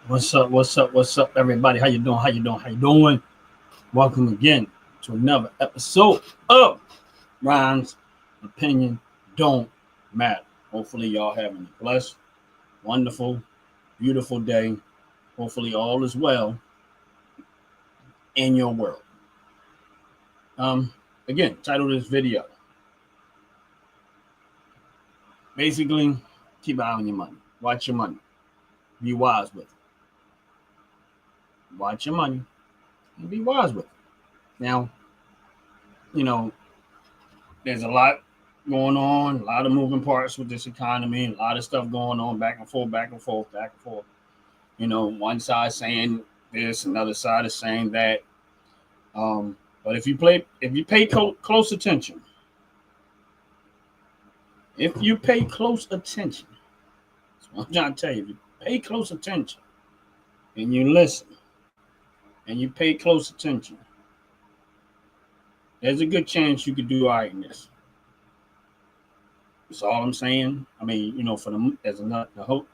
What's up? What's up? What's up, everybody? How you doing? How you doing? How you doing? Welcome again to another episode of Rhymes Opinion Don't Matter. Hopefully, y'all having a blessed, wonderful, beautiful day. Hopefully, all is well in your world. Again, title of this video. Basically, keep an eye on your money. Watch your money. Be wise with it. Watch your money and be wise with it. Now, you know, there's a lot going on, a lot of moving parts with this economy, a lot of stuff going on back and forth, back and forth, back and forth. One side saying this, another side is saying that. But if you pay close attention, that's what I'm trying to tell you. If you pay close attention and you listen and you pay close attention, there's a good chance you could do all right in this. That's all I'm saying. I mean, the hope.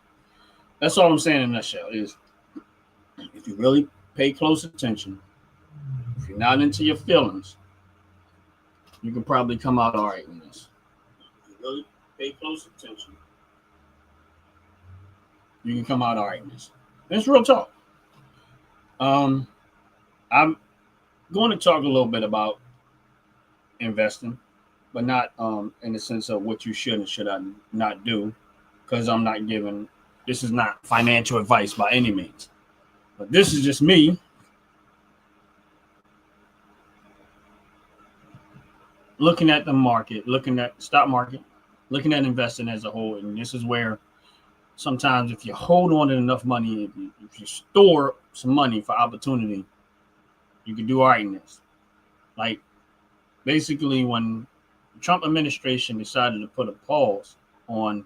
That's all I'm saying in a nutshell is if you really pay close attention, if you're not into your feelings, you can probably come out all right in this. If you really pay close attention, you can come out all right in this. It's real talk. I'm going to talk a little bit about investing, but not in the sense of what you should and should not do, because I'm not giving. This is not financial advice by any means, but this is just me looking at the market, looking at the stock market, looking at investing as a whole. And this is where sometimes if you hold on to enough money, if you store some money for opportunity, you can do all right in this. Like basically when the Trump administration decided to put a pause on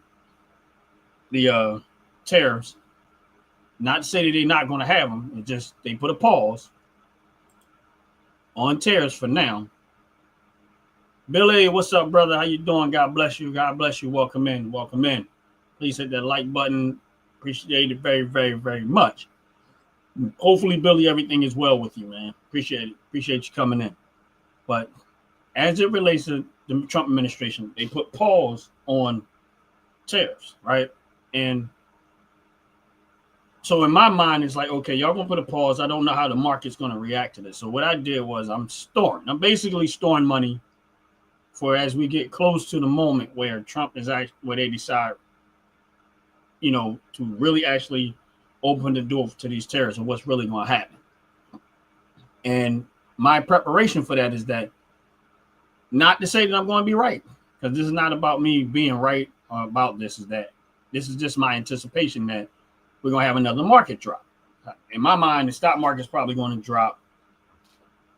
the tariffs, not to say that they're not going to have them, it's just they put a pause on tariffs for now. Billy, what's up, brother? How you doing? God bless you. God bless you. Welcome in. Welcome in. Please hit that like button. Appreciate it very, very, very much. Hopefully, Billy, everything is well with you, man. Appreciate it. Appreciate you coming in. But as it relates to the Trump administration, they put pause on tariffs, right? And so in my mind, it's like, okay, y'all gonna put a pause. I don't know how the market's gonna react to this. So what I did was I'm basically storing money for as we get close to the moment where Trump is actually where they decide, to really actually open the door to these tariffs and what's really going to happen. And my preparation for that is that not to say that I'm going to be right, because this is not about me being right about this. Is that this is just my anticipation that we're going to have another market drop. In my mind, the stock market is probably going to drop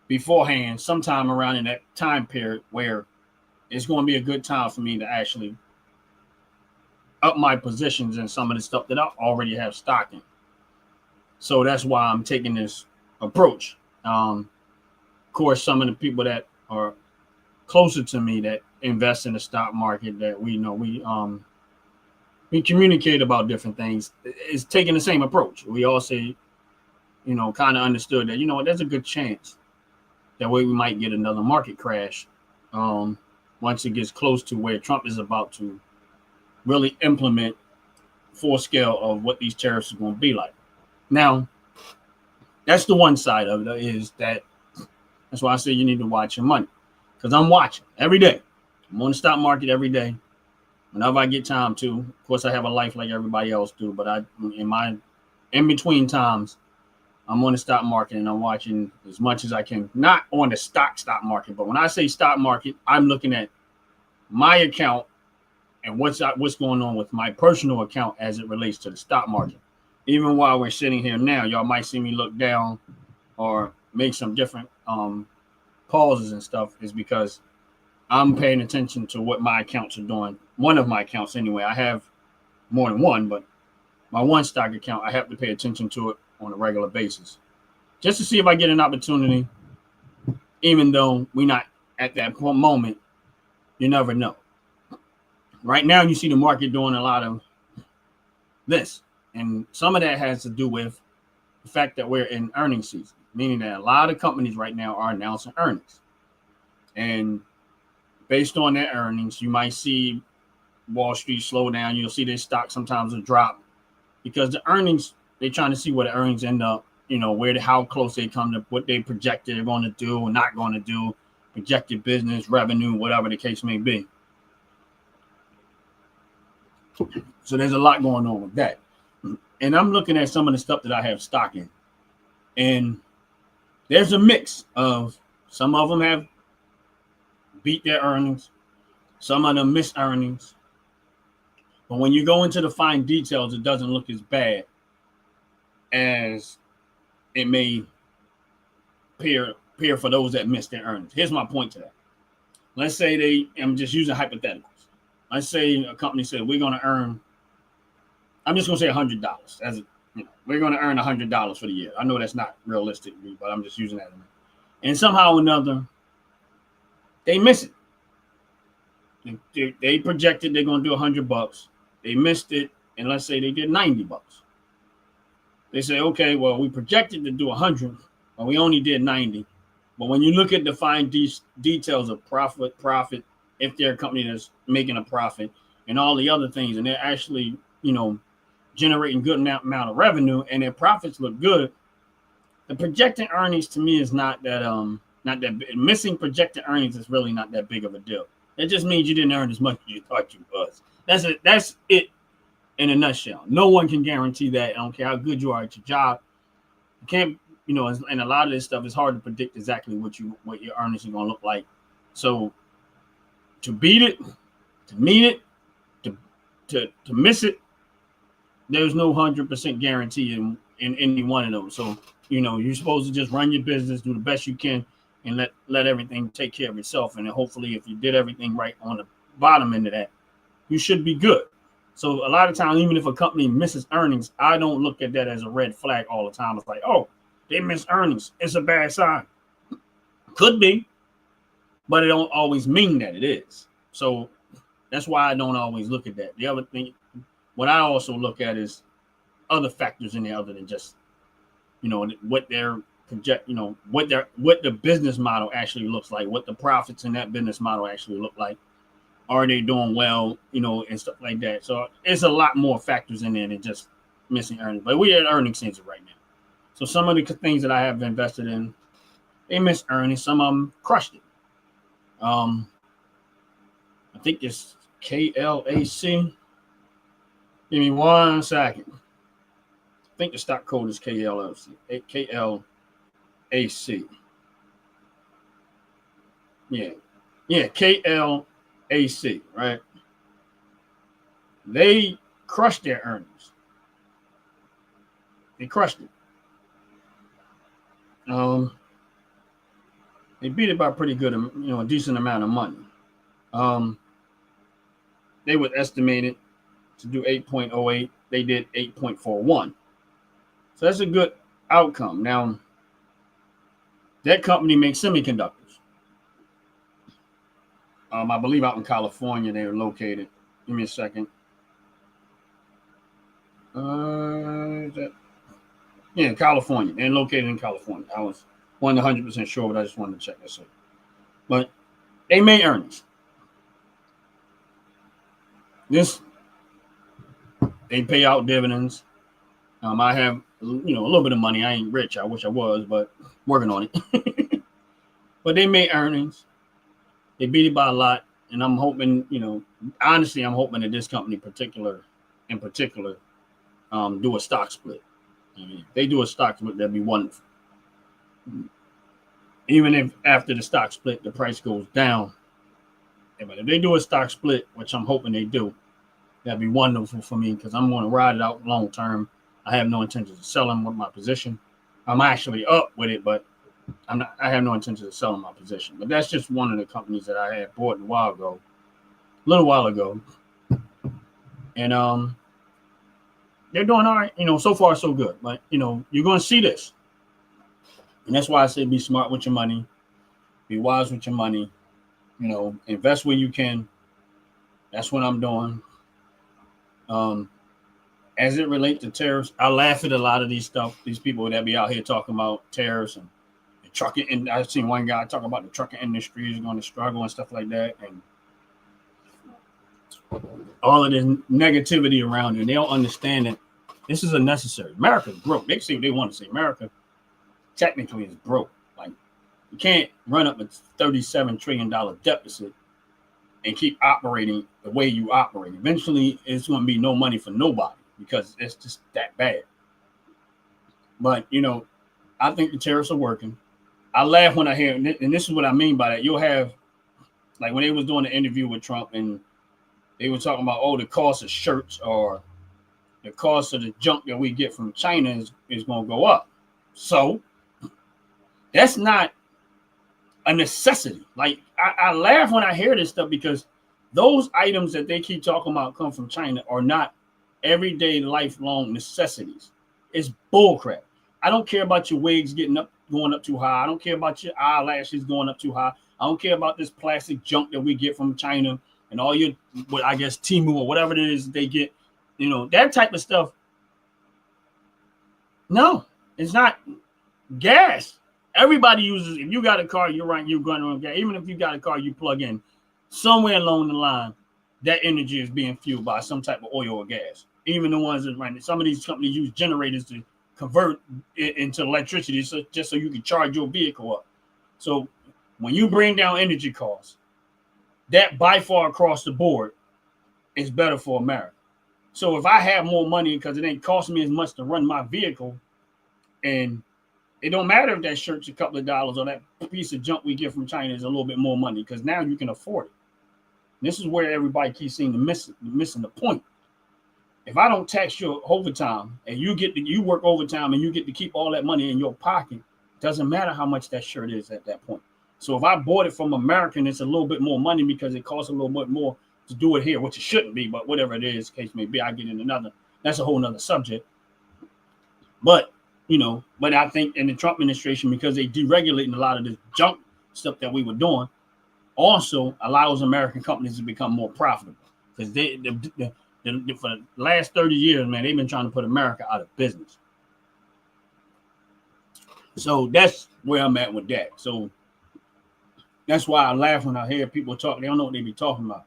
beforehand, sometime around in that time period where it's going to be a good time for me to actually up my positions in some of the stuff that I already have stock in. So that's why I'm taking this approach. Of course, some of the people that are closer to me that invest in the stock market that we communicate about different things is taking the same approach. We all say, kind of understood that, there's a good chance that way we might get another market crash once it gets close to where Trump is about to really implement full scale of what these tariffs are going to be like. Now, that's the one side of it, is that that's why I say you need to watch your money, because I'm watching every day. I'm on the stock market every day. Whenever I get time to, of course, I have a life like everybody else do, but in between times, I'm on the stock market and I'm watching as much as I can. Not on the stock market, but when I say stock market, I'm looking at my account and what's going on with my personal account as it relates to the stock market. Even while we're sitting here now, y'all might see me look down or make some different pauses and stuff, is because I'm paying attention to what my accounts are doing. One of my accounts anyway. I have more than one, but my one stock account, I have to pay attention to it on a regular basis just to see if I get an opportunity, even though we're not at that moment. You never know. Right now, you see the market doing a lot of this. And some of that has to do with the fact that we're in earnings season, meaning that a lot of companies right now are announcing earnings. And based on their earnings, you might see Wall Street slow down. You'll see their stock sometimes will drop because the earnings, they're trying to see where the earnings end up, how close they come to what they projected they're going to do or not going to do, projected business, revenue, whatever the case may be. So there's a lot going on with that. And I'm looking at some of the stuff that I have stock in. And there's a mix of some of them have beat their earnings, some of them missed earnings. But when you go into the fine details, it doesn't look as bad as it may appear for those that missed their earnings. Here's my point to that. Let's say I'm just using hypotheticals. Let's say a company said we're going to earn, I'm just going to say $100 we're going to earn $100 for the year. I know that's not realistic, but I'm just using that. And somehow or another, they miss it. They projected they're going to do $100. They missed it, and let's say they did $90. They say, okay, well, we projected to do 100, but we only did 90. But when you look at the fine details of profit, if they're a company that's making a profit, and all the other things, and they're actually, generating good amount of revenue, and their profits look good, the projected earnings to me is not that missing projected earnings is really not that big of a deal. It just means you didn't earn as much as you thought you was. That's it in a nutshell. No one can guarantee that. I don't care how good you are at your job. You can't, and a lot of this stuff is hard to predict exactly what your earnings are going to look like. So to beat it, to meet it, to miss it, there's no 100% guarantee in any one of those. So, you're supposed to just run your business, do the best you can, and let everything take care of itself. And then hopefully if you did everything right on the bottom end of that, you should be good. So a lot of times, even if a company misses earnings, I don't look at that as a red flag all the time. It's like, oh, they missed earnings. It's a bad sign. Could be, but it don't always mean that it is. So that's why I don't always look at that. The other thing, what I also look at is other factors in there other than just, what their project, what the business model actually looks like, what the profits in that business model actually look like. Are they doing well, and stuff like that. So it's a lot more factors in there than just missing earnings. But we're at earnings season right now. So some of the things that I have invested in, they missed earnings. Some of them crushed it. I think it's KLAC. Give me 1 second. I think the stock code is KLAC. Yeah, KLAC, right? They crushed their earnings. They crushed it. They beat it by a pretty good, a decent amount of money. They would estimate it to do 8.08. They did 8.41. So that's a good outcome. Now, that company makes semiconductors. I believe out in California they are located. Give me a second. California. They're located in California. I was 100% sure, but I just wanted to check this out. But they made earnings. They pay out dividends. I have, a little bit of money. I ain't rich. I wish I was, but working on it. But they made earnings. They beat it by a lot. And I'm hoping, honestly, I'm hoping that this company in particular, do a stock split. If they do a stock split, that'd be wonderful. Even if after the stock split, the price goes down. But if they do a stock split, which I'm hoping they do, that'd be wonderful for me because I'm going to ride it out long term. I have no intention of selling with my position. I'm actually up with it, but I have no intention of selling my position. But that's just one of the companies that I had bought a little while ago. And they're doing all right. So far so good. But you're going to see this. And that's why I say be smart with your money. Be wise with your money. Invest where you can. That's what I'm doing. as it relates to tariffs, I laugh at a lot of these people that be out here talking about tariffs and the trucking. And I've seen one guy talk about the trucking industry is going to struggle and stuff like that, and all of this negativity around it. They don't understand that this is unnecessary. America's broke. They say what they want to say. America technically is broke. Like, you can't run up a $37 trillion deficit and keep operating the way you operate. Eventually, it's going to be no money for nobody because it's just that bad. But, I think the tariffs are working. I laugh when I hear, and this is what I mean by that. You'll have, like when they was doing the interview with Trump and they were talking about, the cost of shirts or the cost of the junk that we get from China is going to go up. So that's not a necessity. Like, I laugh when I hear this stuff because those items that they keep talking about come from China are not everyday lifelong necessities. It's bullcrap. I don't care about your wigs going up too high. I don't care about your eyelashes going up too high. I don't care about this plastic junk that we get from China and all your, what I guess Temu or whatever it is they get, that type of stuff. No, it's not. Gas. Everybody uses. If you got a car, you're going to run gas. Even if you got a car, you plug in somewhere along the line, that energy is being fueled by some type of oil or gas. Even the ones that run. Some of these companies use generators to convert it into electricity, just so you can charge your vehicle up. So when you bring down energy costs, that by far across the board is better for America. So if I have more money because it ain't costing me as much to run my vehicle, and it don't matter if that shirt's a couple of dollars or that piece of junk we get from China is a little bit more money, because now you can afford it. This is where everybody keeps seeing missing the point. If I don't tax your overtime and you work overtime and you get to keep all that money in your pocket, doesn't matter how much that shirt is at that point. So if I bought it from American, it's a little bit more money because it costs a little bit more to do it here, which it shouldn't be, but whatever it is, case may be, I get in that's a whole nother subject. But I think in the Trump administration, because they deregulating a lot of this junk stuff that we were doing, also allows American companies to become more profitable. Because for the last 30 years, man, they've been trying to put America out of business. So that's where I'm at with that. So that's why I laugh when I hear people talk. They don't know what they be talking about.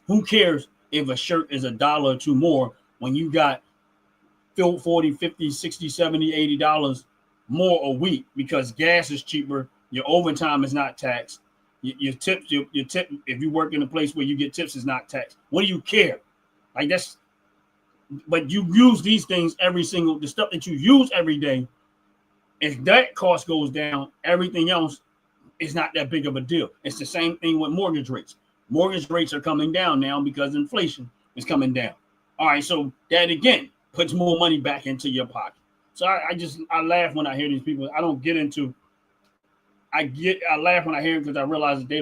Who cares if a shirt is $1 or $2 more when you got $40, $50, $60, $70, $80 more a week because gas is cheaper, your overtime is not taxed, your tip, if you work in a place where you get tips, is not taxed. What do you care? Like, that's, but you use these things the stuff that you use every day. If that cost goes down, everything else is not that big of a deal. It's the same thing with mortgage rates. Mortgage rates are coming down now because inflation is coming down. All right, so that again puts more money back into your pocket. So I laugh when I hear these people. I don't get into. I laugh when I hear them because I realize that they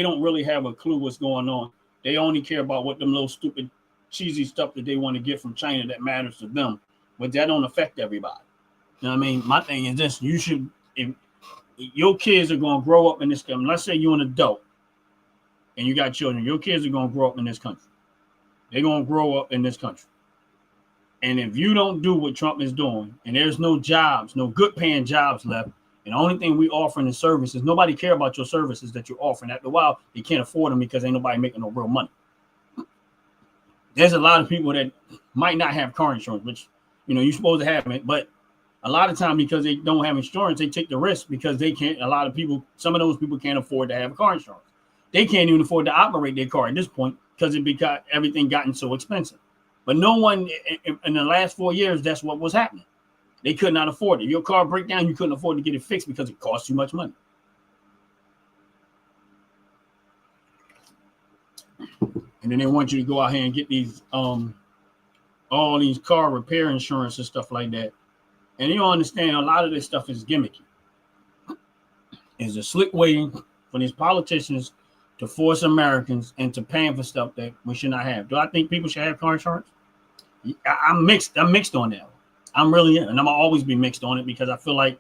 don't really have a clue what's going on. They only care about what them little stupid cheesy stuff that they want to get from China that matters to them, but that don't affect everybody. You know what I mean? My thing is this: if your kids are going to grow up in this country, let's say you're an adult and you got children, your kids are going to grow up in this country. They're going to grow up in this country. And if you don't do what Trump is doing, and there's no jobs, no good paying jobs left, and the only thing we offering is services, nobody care about your services that you're offering. After a while, they can't afford them because ain't nobody making no real money. There's a lot of people that might not have car insurance, which, you're supposed to have it, but a lot of time because they don't have insurance, they take the risk because they can't. Some of those people can't afford to have car insurance. They can't even afford to operate their car at this point because everything gotten so expensive. But no one in the last 4 years, that's what was happening. They could not afford it. Your car break down, you couldn't afford to get it fixed because it costs too much money. And then they want you to go out here and get these all these car repair insurance and stuff like that. And you don't understand, a lot of this stuff is gimmicky. It's a slick way for these politicians to force Americans into paying for stuff that we should not have. Do I think people should have car insurance? I'm mixed on that. I'm really in, and I'm gonna always be mixed on it because I feel like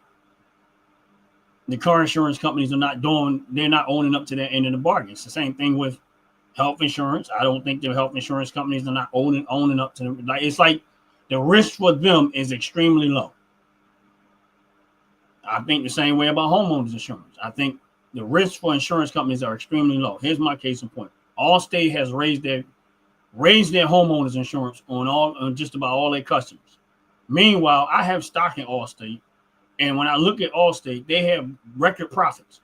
the car insurance companies they're not owning up to their end of the bargain. It's the same thing with Health insurance. I don't think the health insurance companies are not owning up to them. Like it's like the risk for them is extremely low. I think the same way about homeowners insurance. I think the risks for insurance companies are extremely low. Here's my case in point. Allstate has raised their homeowners insurance on just about all their customers. Meanwhile, I have stock in Allstate, and when I look at Allstate, they have record profits.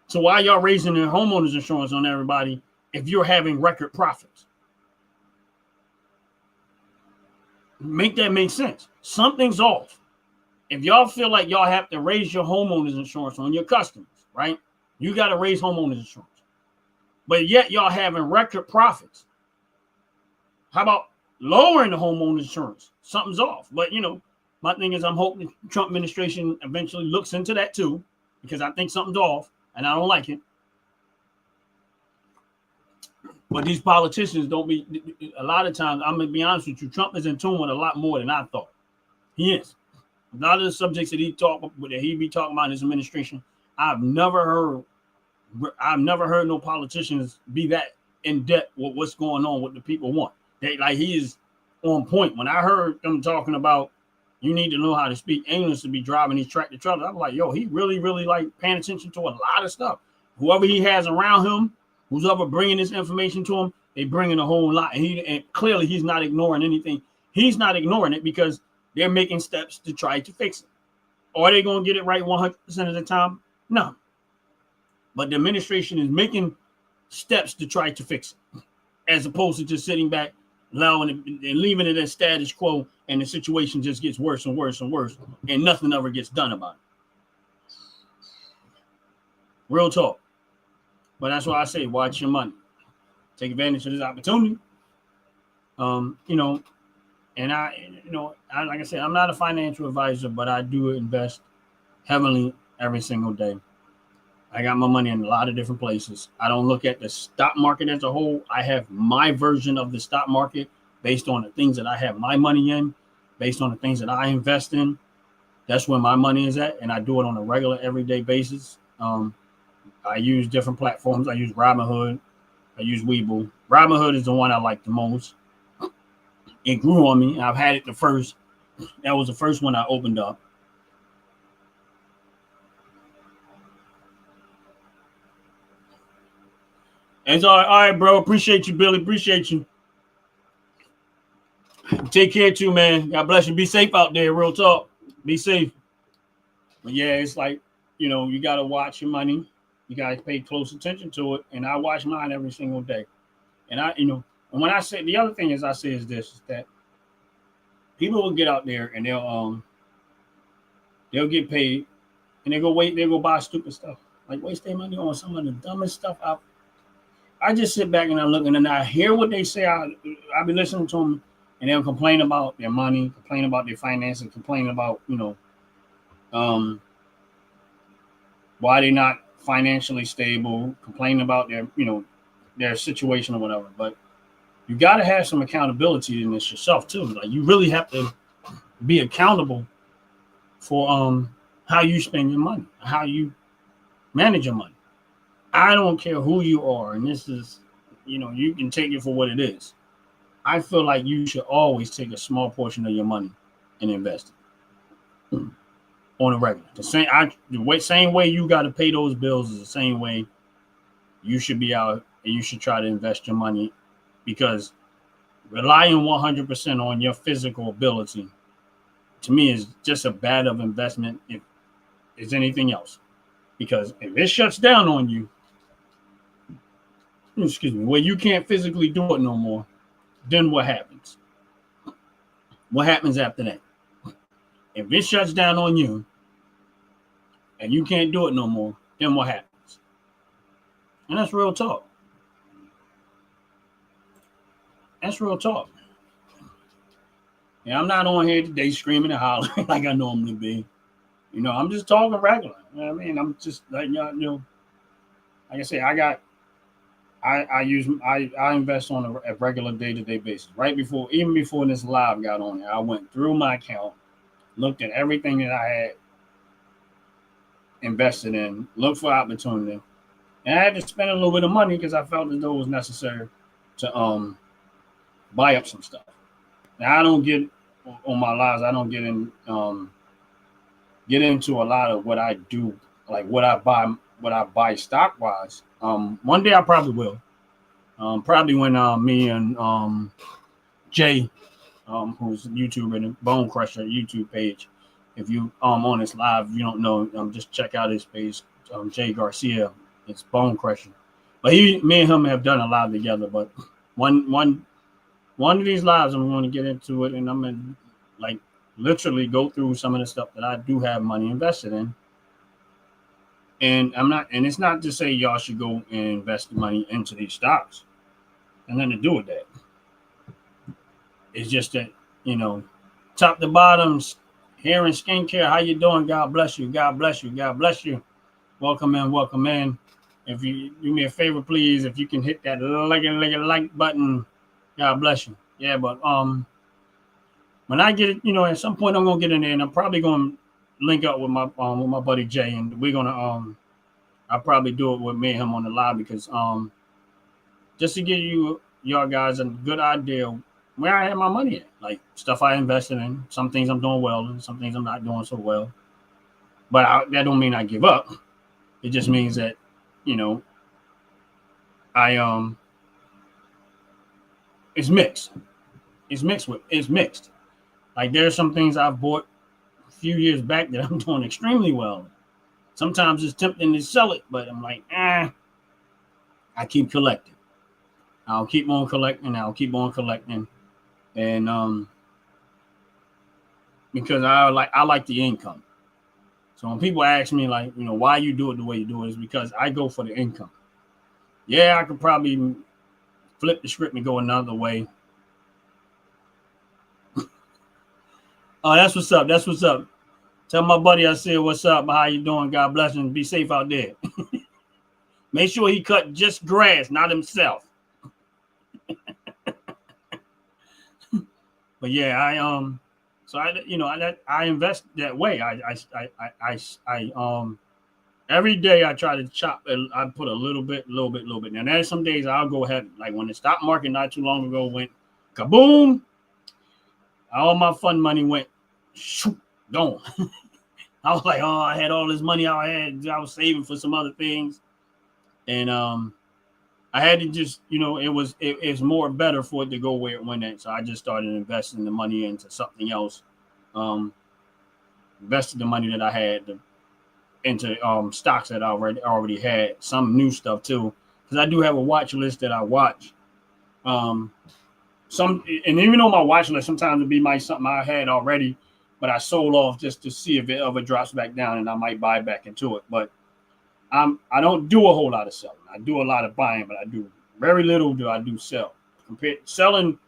So why y'all raising their homeowners insurance on everybody if you're having record profits? Make that make sense. Something's off. If y'all feel like y'all have to raise your homeowners insurance on your customers, right? You got to raise homeowners insurance. But yet y'all having record profits. How about lowering the homeowners insurance? Something's off. But, my thing is I'm hoping the Trump administration eventually looks into that too, because I think something's off and I don't like it. But these politicians a lot of times, I'm going to be honest with you, Trump is in tune with a lot more than I thought. He is. A lot of the subjects that he be talking about in his administration, I've never heard no politicians be that in depth with what's going on, what the people want. He is on point. When I heard them talking about you need to know how to speak English to be driving these tractor trailers, I'm like, yo, he really, really paying attention to a lot of stuff. Whoever he has around him, who's ever bringing this information to him, they bringing a whole lot. And clearly he's not ignoring anything. He's not ignoring it because they're making steps to try to fix it. Are they going to get it right 100% of the time? No. But the administration is making steps to try to fix it, as opposed to just sitting back, allowing it and leaving it as status quo, and the situation just gets worse and worse and worse, and nothing ever gets done about it. Real talk. But that's why I say, watch your money. Take advantage of this opportunity. And like I said, I'm not a financial advisor, but I do invest heavily every single day. I got my money in a lot of different places. I don't look at the stock market as a whole. I have my version of the stock market based on the things that I have my money in, based on the things that I invest in. That's where my money is at, and I do it on a regular, everyday basis. I use different platforms. I use Robinhood. I use Webull. Robinhood is the one I like the most. It grew on me. I've had it the first. That was the first one I opened up. It's all right, bro. Appreciate you, Billy. Appreciate you. Take care too, man. God bless you. Be safe out there. Real talk. Be safe. But yeah, it's like, you got to watch your money. You got to pay close attention to it. And I watch mine every single day. And and when I say, the other thing is that people will get out there and they'll get paid and they'll go buy stupid stuff. Like waste their money on some of the dumbest stuff out. I just sit back and I look and I hear what they say. I be listening to them and they'll complain about their money, complain about their finances, complain about, why they're not financially stable, complain about their situation or whatever. But you got to have some accountability in this yourself too. Like you really have to be accountable for how you spend your money, how you manage your money. I don't care who you are, and this is, you can take it for what it is. I feel like you should always take a small portion of your money and invest it on a regular. The same way you got to pay those bills is the same way you should be out and you should try to invest your money, because relying 100% on your physical ability, to me, is just as bad of investment if it's anything else. Because if it shuts down on you, where you can't physically do it no more, then what happens? What happens after that? If it shuts down on you and you can't do it no more, then what happens? And that's real talk. That's real talk. Yeah, I'm not on here today screaming and hollering like I normally be. I'm just talking regular. You know what I mean? I'm just letting y'all know. Like I say, I invest on a regular day-to-day basis. Even before this live got on there, I went through my account, looked at everything that I had invested in, looked for opportunity, And I had to spend a little bit of money because I felt as though it was necessary to buy up some stuff. Now I don't get on my lives. I don't get into a lot of what I do, like what I buy stock wise. One day I probably will. Probably when me and Jay, who's a YouTuber and Bone Crusher YouTube page. If you on this live, if you don't know, just check out his page, Jay Garcia. It's Bone Crusher. But me and him have done a lot together. But one of these lives, I'm going to get into it, and I'm going to like literally go through some of the stuff that I do have money invested in. And it's not to say y'all should go and invest money into these stocks. And nothing to do with that. It's just that, top to bottom, hair and skincare. How you doing? God bless you. God bless you. God bless you. Welcome in. Welcome in. If you do me a favor, please, if you can hit that like button, God bless you. Yeah, but when I get it, at some point I'm gonna get in there, and I'm probably gonna link up with my buddy Jay, and we're gonna I'll probably do it with me and him on the live because just to give y'all guys a good idea where I have my money at, like stuff I invested in. Some things I'm doing well, and some things I'm not doing so well. But that don't mean I give up. It just means that, I it's mixed. It's mixed. Like there's some things I've bought a few years back that I'm doing extremely well. Sometimes it's tempting to sell it, but I'm like, I keep collecting. I'll keep on collecting. And because I like the income. So when people ask me like, why you do it the way you do it, is because I go for the income. Yeah, I could probably flip the script and go another way. Oh, that's what's up. That's what's up. Tell my buddy I said what's up. How you doing? God bless him. Be safe out there. Make sure he cut just grass, not himself. But yeah, I invest that way. I every day I try to chop. I put a little bit. Now there's some days I'll go ahead, like when the stock market not too long ago went kaboom. All my fun money went gone. I was like, I had all this money I was saving for some other things, and I had to just, it's more better for it to go where it went at. So I just started investing the money into something else. Invested the money that I had into stocks that I already had. Some new stuff too, because I do have a watch list that I watch. And even though my watch list sometimes it be something I had already, but I sold off just to see if it ever drops back down, and I might buy back into it. But I don't do a whole lot of selling. I do a lot of buying, but I do very little do I do sell. Selling,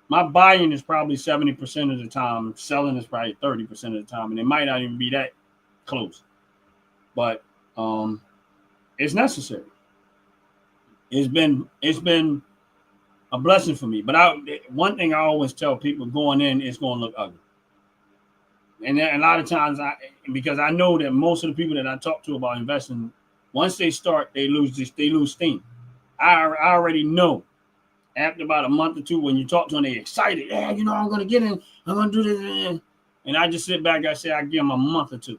my buying is probably 70% of the time. Selling is probably 30% of the time, and it might not even be that close. But it's necessary. It's been a blessing for me. But one thing I always tell people going in, it's going to look ugly. And a lot of times, because I know that most of the people that I talk to about investing, once they start, they lose steam. I already know after about a month or two, when you talk to them, they're excited. Yeah, I'm going to get in. I'm going to do this. And I just sit back. I say I give them a month or two,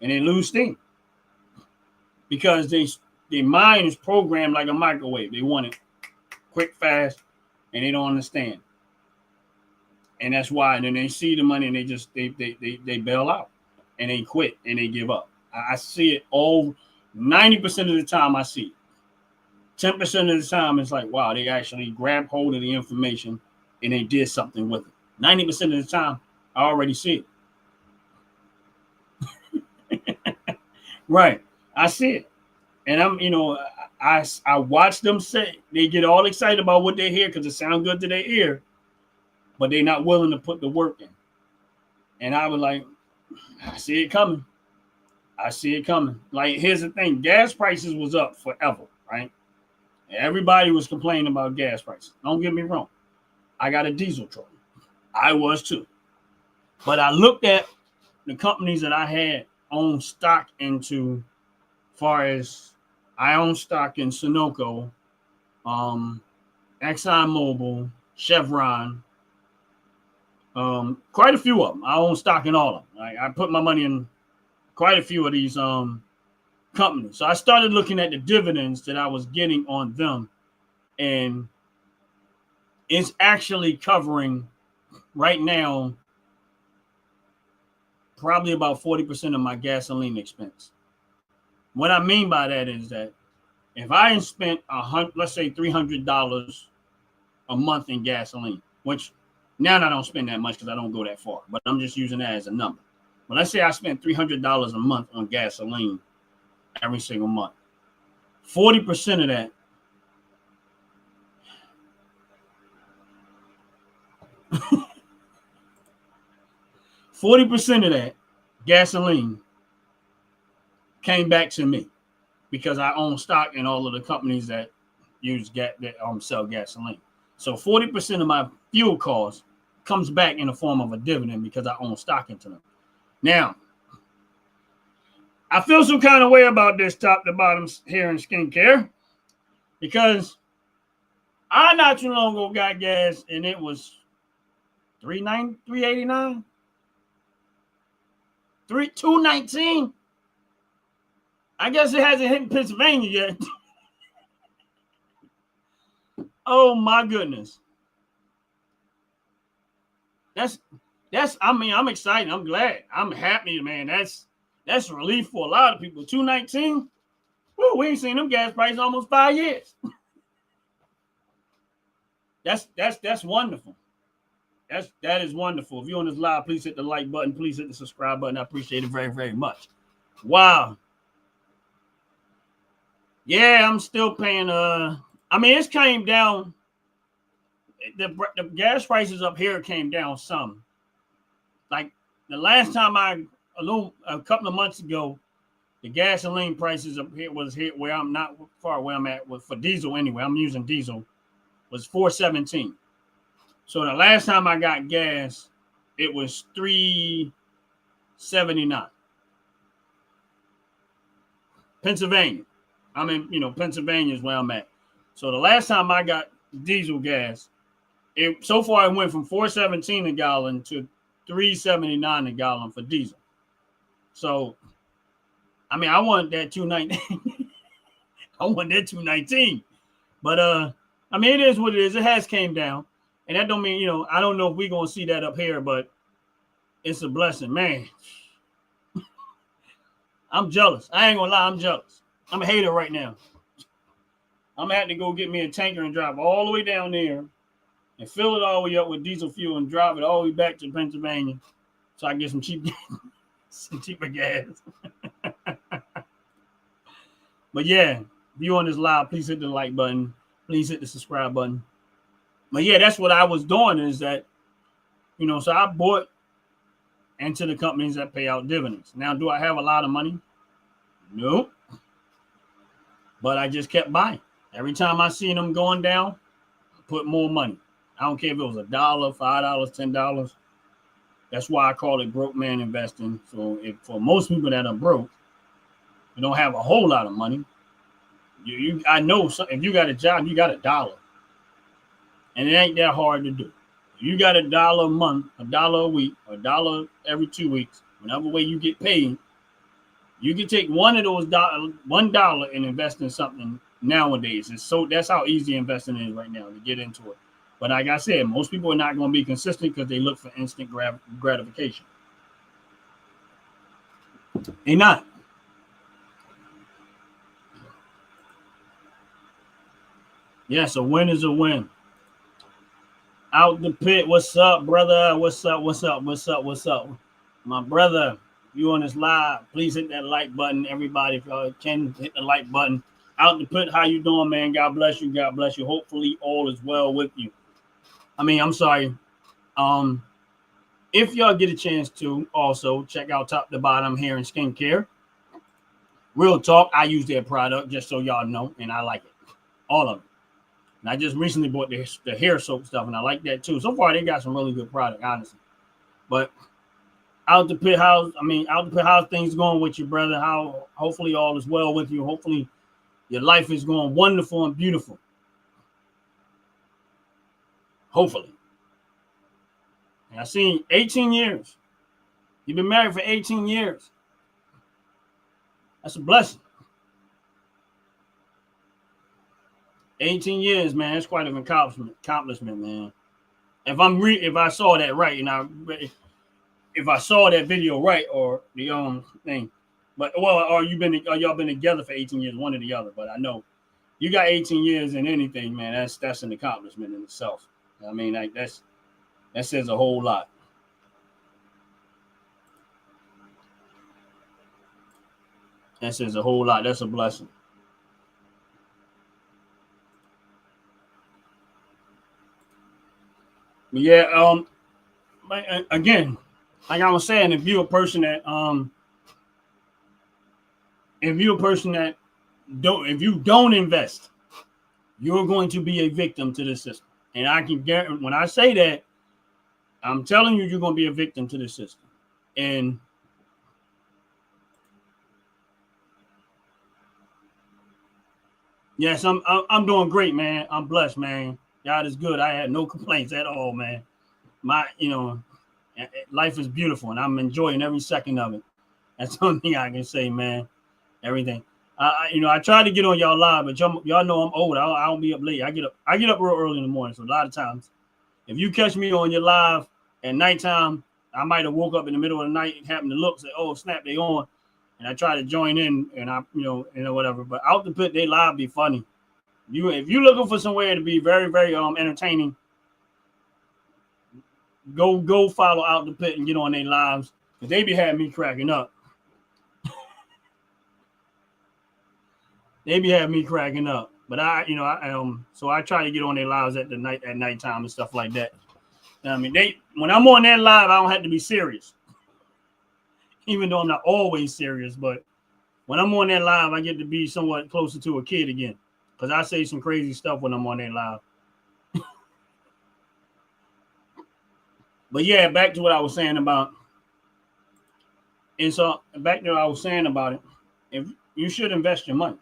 and they lose steam because their mind is programmed like a microwave. They want it quick, fast, and they don't understand. And that's why. And then they see the money and they bail out and they quit and they give up. I see it all 90% of the time. I see it. 10% of the time, it's like, wow, they actually grabbed hold of the information and they did something with it. 90% of the time, I already see it. Right. I see it. And I watch them say, they get all excited about what they hear because it sounds good to their ear, but they're not willing to put the work in. And I was like, I see it coming. Like, here's the thing. Gas prices was up forever, right? Everybody was complaining about gas prices. Don't get me wrong. I got a diesel truck. I was too. But I looked at the companies that I had owned stock into, far as I own stock in Sunoco, ExxonMobil, Chevron, quite a few of them. I own stock in all of them. I put my money in quite a few of these companies. So I started looking at the dividends that I was getting on them, and it's actually covering right now probably about 40% of my gasoline expense. What I mean by that is that if I spent let's say $300 a month in gasoline, which now I don't spend that much because I don't go that far, but I'm just using that as a number. But let's say I spent $300 a month on gasoline every single month. 40% of that of that gasoline came back to me because I own stock in all of the companies that sell gasoline. So 40% of my fuel cost comes back in the form of a dividend because I own stock into them. Now, I feel some kind of way about this top to bottom hair and skincare because I not too long ago got gas and it was $3.89, $2.19. I guess it hasn't hit Pennsylvania yet. Oh my goodness. I'm excited. I'm glad. I'm happy, man. That's relief for a lot of people. $2.19. Woo, we ain't seen them gas prices almost 5 years. That's wonderful. That is wonderful. If you're on this live, please hit the like button. Please hit the subscribe button. I appreciate it very, very much. Wow. Yeah, I'm still paying. It's came down. The gas prices up here came down some. Like the last time a couple of months ago, the gasoline prices up here was hit where I'm not far where I'm at for diesel anyway. I'm using diesel was $4.17. So the last time I got gas, it was $3.79. Pennsylvania. Pennsylvania is where I'm at. So the last time I got diesel gas, it went from $4.17 a gallon to $3.79 a gallon for diesel. So, I want that $2.19. I want that $2.19. But it is what it is. It has came down. And that don't mean, I don't know if we're gonna see that up here, but it's a blessing, man. I'm jealous. I ain't gonna lie, I'm jealous. I'm a hater right now. I'm gonna have to go get me a tanker and drive all the way down there and fill it all the way up with diesel fuel and drive it all the way back to Pennsylvania so I can get some cheaper gas. But yeah, if you on this live, please hit the like button. Please hit the subscribe button. But yeah, that's what I was doing is that, so I bought into the companies that pay out dividends. Now, do I have a lot of money? Nope. But I just kept buying. Every time I see them going down, I put more money. I don't care if it was $1, $5, $10. That's why I call it broke man investing. So for most people that are broke, you don't have a whole lot of money. I know if you got a job, you got $1. And it ain't that hard to do. If you got $1 a month, $1 a week, $1 every 2 weeks, whatever way you get paid, you can take one of those $1 and invest in something nowadays. That's how easy investing is right now to get into it. But like I said, most people are not going to be consistent because they look for instant gratification. They not. Yes, a win is a win. Out the pit. What's up, brother? What's up? My brother, you on this live, please hit that like button. Everybody, if y'all can, hit the like button. Out the pit, how you doing, man? God bless you. God bless you. Hopefully all is well with you. I'm sorry. If y'all get a chance to also check out Top to Bottom Hair and Skincare. Real talk, I use their product just so y'all know, and I like it. All of it. And I just recently bought the hair soap stuff, and I like that too. So far, they got some really good product, honestly. But out the pit, how's things going with you, brother? Hopefully all is well with you. Hopefully Your life is going wonderful and beautiful. Hopefully. And I seen 18 years. You've been married for 18 years. That's a blessing. 18 years, man. That's quite an accomplishment, man. If I saw that right, if I saw that video right, or the thing, but are y'all been together for 18 years, one or the other? But I know you got 18 years in anything, man. That's an accomplishment in itself. I mean, like that says a whole lot. That says a whole lot. That's a blessing. But yeah, again, like I was saying, if you're a person that if you don't invest, you're going to be a victim to the system. And I can guarantee, when I say that, I'm telling you, you're going to be a victim to the system. And yes, I'm doing great, man. I'm blessed, man. God is good. I had no complaints at all, man. Life is beautiful, and I'm enjoying every second of it. That's the only thing I can say, man. Everything. I try to get on y'all live, but y'all know I'm old. I don't be up late. I get up real early in the morning. So a lot of times, if you catch me on your live at nighttime, I might have woke up in the middle of the night and happened to look, say, "Oh snap, they on," and I try to join in, and whatever. But out the pit, they live be funny. If you're looking for somewhere to be very, very entertaining, go follow Out the Pit and get on their lives. They be having me cracking up. They be having me cracking up. But so I try to get on their lives at nighttime and stuff like that. I mean, when I'm on that live, I don't have to be serious. Even though I'm not always serious, but when I'm on that live, I get to be somewhat closer to a kid again. Because I say some crazy stuff when I'm on that live. But yeah, back to what I was saying about. And so back to what I was saying about it. If you should invest your money.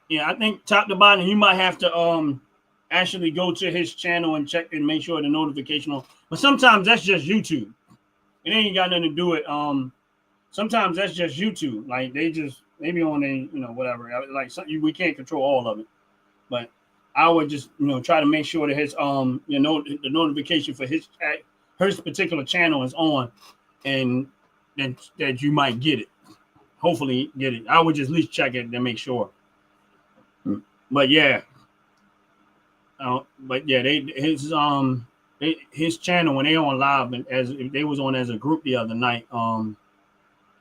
Yeah, I think top to bottom, you might have to actually go to his channel and check and make sure the notification on. But sometimes that's just YouTube. It ain't got nothing to do with sometimes that's just YouTube. Like they be on a whatever. Like we can't control all of it. But I would just try to make sure that his the notification for his particular channel is on, and that you might get it. Hopefully get it. I would just at least check it to make sure. But yeah, his channel when they on live, and as they was on as a group the other night,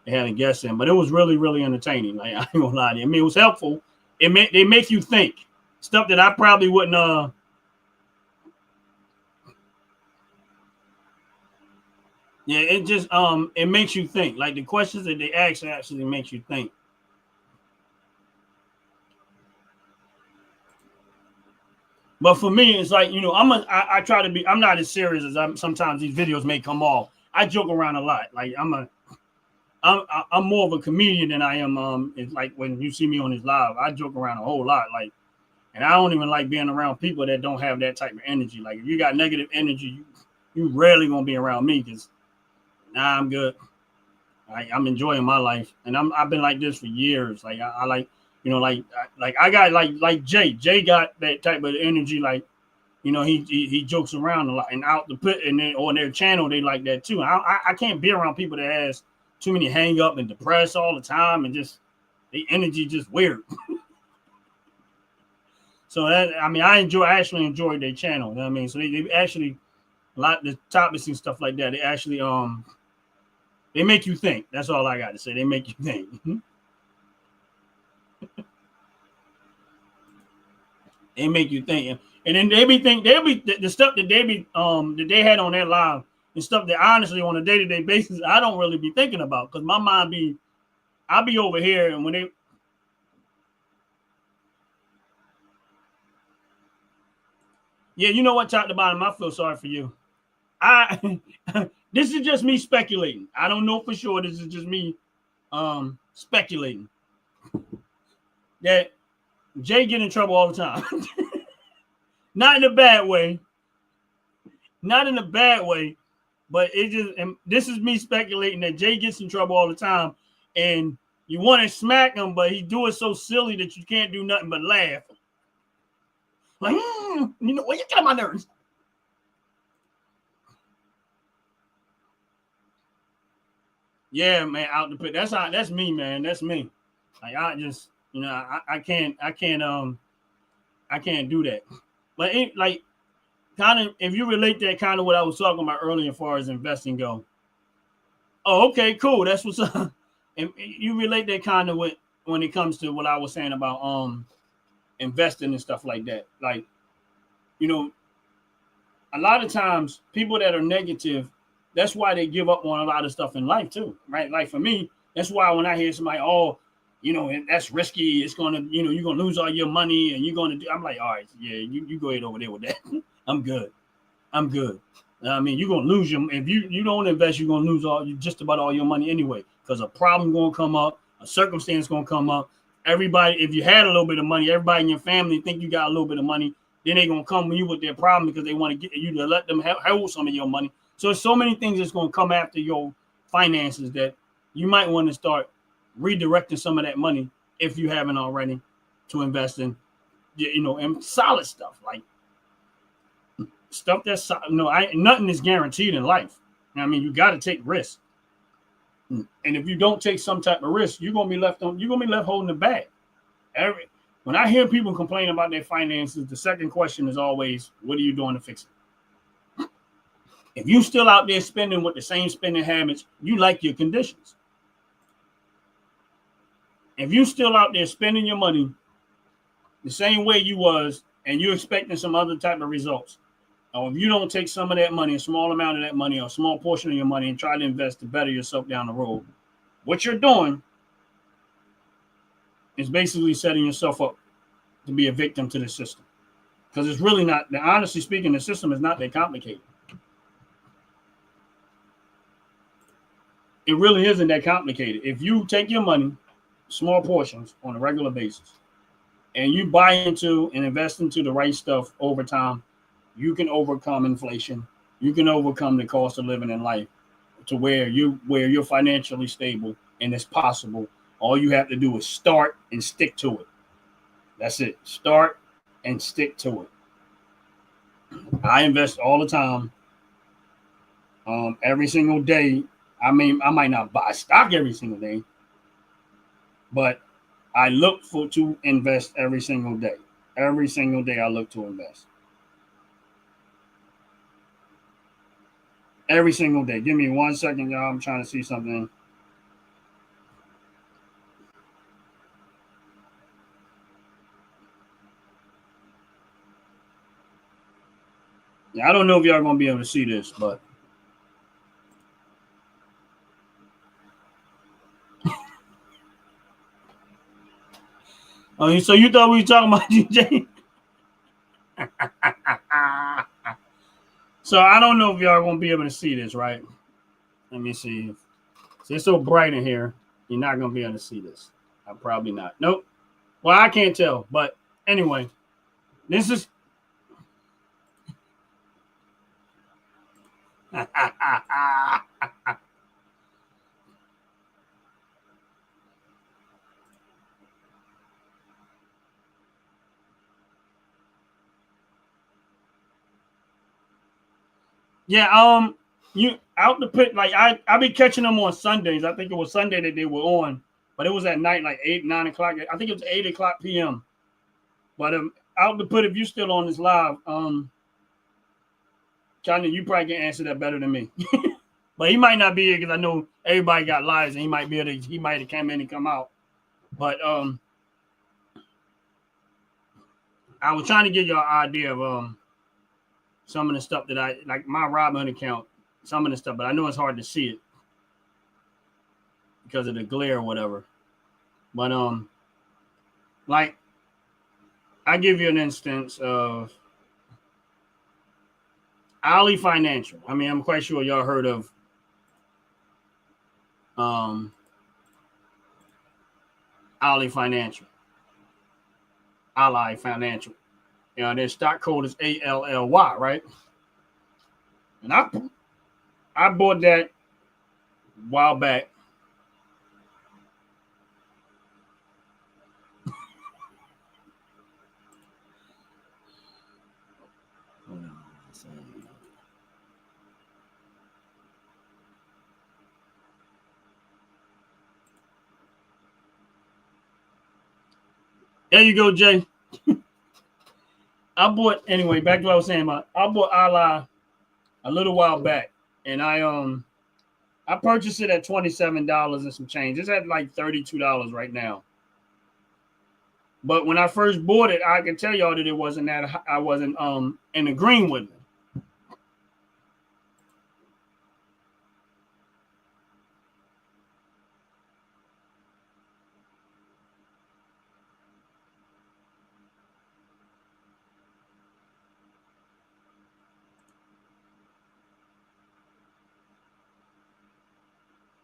they had a guest in, but it was really, really entertaining. Like I ain't gonna lie to you. I mean, it was helpful. They make you think stuff that I probably wouldn't. Yeah, it just it makes you think. Like the questions that they ask actually makes you think. But for me, it's like I try to be. I'm not as serious as sometimes these videos may come off. I joke around a lot. Like I'm more of a comedian than I am. It's like when you see me on his live, I joke around a whole lot. Like, and I don't even like being around people that don't have that type of energy. Like if you got negative energy, you rarely gonna be around me because I'm good. I'm enjoying my life, and I've been like this for years. Like I like. I got like Jay. Jay got that type of energy. Like, he jokes around a lot, and Out the Pit, and then on their channel they like that too. I can't be around people that has too many hang up and depressed all the time, and just the energy just weird. So I actually enjoyed their channel. You know what I mean? So they actually a lot of the topics and stuff like that. They actually they make you think. That's all I got to say. They make you think. They make you think, and then they'll be the stuff that they had on their live and stuff that honestly on a day-to-day basis I don't really be thinking about because my mind I'll be over here, and when they you know what, top to bottom, I feel sorry for you. This is just me speculating. I don't know for sure. This is just me speculating that Jay get in trouble all the time. Not in a bad way. Not in a bad way. But it just, and this is me speculating that Jay gets in trouble all the time, and you want to smack him, but he do it so silly that you can't do nothing but laugh. Like, you know, well, you get on my nerves. Yeah, man, out the pit. That's me, man. That's me. Like I just, you know, I can't do that. But it, like, kind of, if you relate that kind of what I was talking about earlier as far as investing go. Oh, okay, cool. That's what's up. And you relate that kind of with when it comes to what I was saying about investing and stuff like that. Like, you know, a lot of times people that are negative, that's why they give up on a lot of stuff in life too, right? Like for me, that's why when I hear somebody, oh, you know, that's risky, it's gonna, you know, you're gonna lose all your money and you're gonna do, I'm like, all right, yeah, you go ahead over there with that. I'm good. I'm good. I mean, you're gonna lose your if you don't invest, you're gonna lose just about all your money anyway, because a problem gonna come up, a circumstance gonna come up. Everybody, if you had a little bit of money, everybody in your family think you got a little bit of money, then they gonna come to you with their problem because they want to get you to let them hold some of your money. So there's so many things that's gonna come after your finances that you might want to start redirecting some of that money if you haven't already to invest in, you know, in solid stuff like stuff that's nothing is guaranteed in life. I mean, you got to take risks, and if you don't take some type of risk, you're gonna be left holding the bag. When I hear people complain about their finances, the second question is always, "What are you doing to fix it?" If you still out there spending with the same spending habits, you like your conditions. If you still out there spending your money the same way you was, and you're expecting some other type of results, or if you don't take some of that money, a small amount of that money, or a small portion of your money, and try to invest to better yourself down the road, what you're doing is basically setting yourself up to be a victim to the system. Because it's really not, honestly speaking, the system is not that complicated. It really isn't that complicated. If you take your money, small portions on a regular basis, and you buy into and invest into the right stuff over time, you can overcome inflation. You can overcome the cost of living in life to where you're financially stable and it's possible. All you have to do is start and stick to it. That's it. Start and stick to it. I invest all the time. Every single day. I mean, I might not buy stock every single day, but I look to invest every single day. Every single day I look to invest. Every single day. Give me 1 second, y'all. I'm trying to see something. Yeah, I don't know if y'all gonna be able to see this, but so you thought we were talking about GJ? So I don't know if y'all gonna be able to see this, right? Let me see. It's so bright in here. You're not gonna be able to see this. Probably not. Nope. Well, I can't tell, but anyway, this is. Yeah, you out the pit, like I be catching them on Sundays. I think it was Sunday that they were on, but it was at night, like 8, 9 o'clock. I think it was 8 o'clock p.m. But out the pit, if you still on this live, China, you probably can answer that better than me. But he might not be here because I know everybody got lives, and he might be able to, he might have come in and come out. But I was trying to give you an idea of some of the stuff that I like my Robinhood account, some of the stuff, but I know it's hard to see it because of the glare or whatever. But like I give you an instance of Ali Financial. I mean, I'm quite sure y'all heard of Ally Financial. Ally Financial. You know, their stock code is ALLY, right? And I bought that a while back. There you go, Jay. I bought anyway. Back to what I was saying about. I bought Ally a little while back, and I purchased it at $27 and some change. It's at like $32 right now. But when I first bought it, I can tell y'all that it wasn't that I wasn't in the green with it.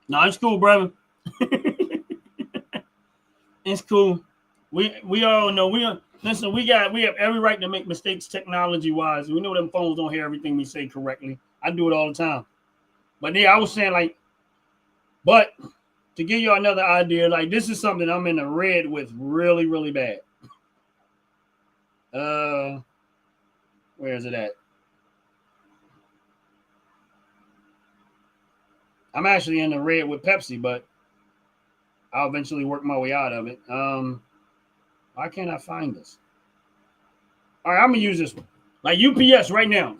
No, it's cool, brother. It's cool. We all know listen, we have every right to make mistakes technology wise. We know them phones don't hear everything we say correctly. I do it all the time. But yeah, I was saying like, but to give you another idea, like this is something I'm in the red with really, really bad. Where is it at? I'm actually in the red with Pepsi, but I'll eventually work my way out of it. Why can't I find this? All right, I'm gonna use this one. Like UPS right now.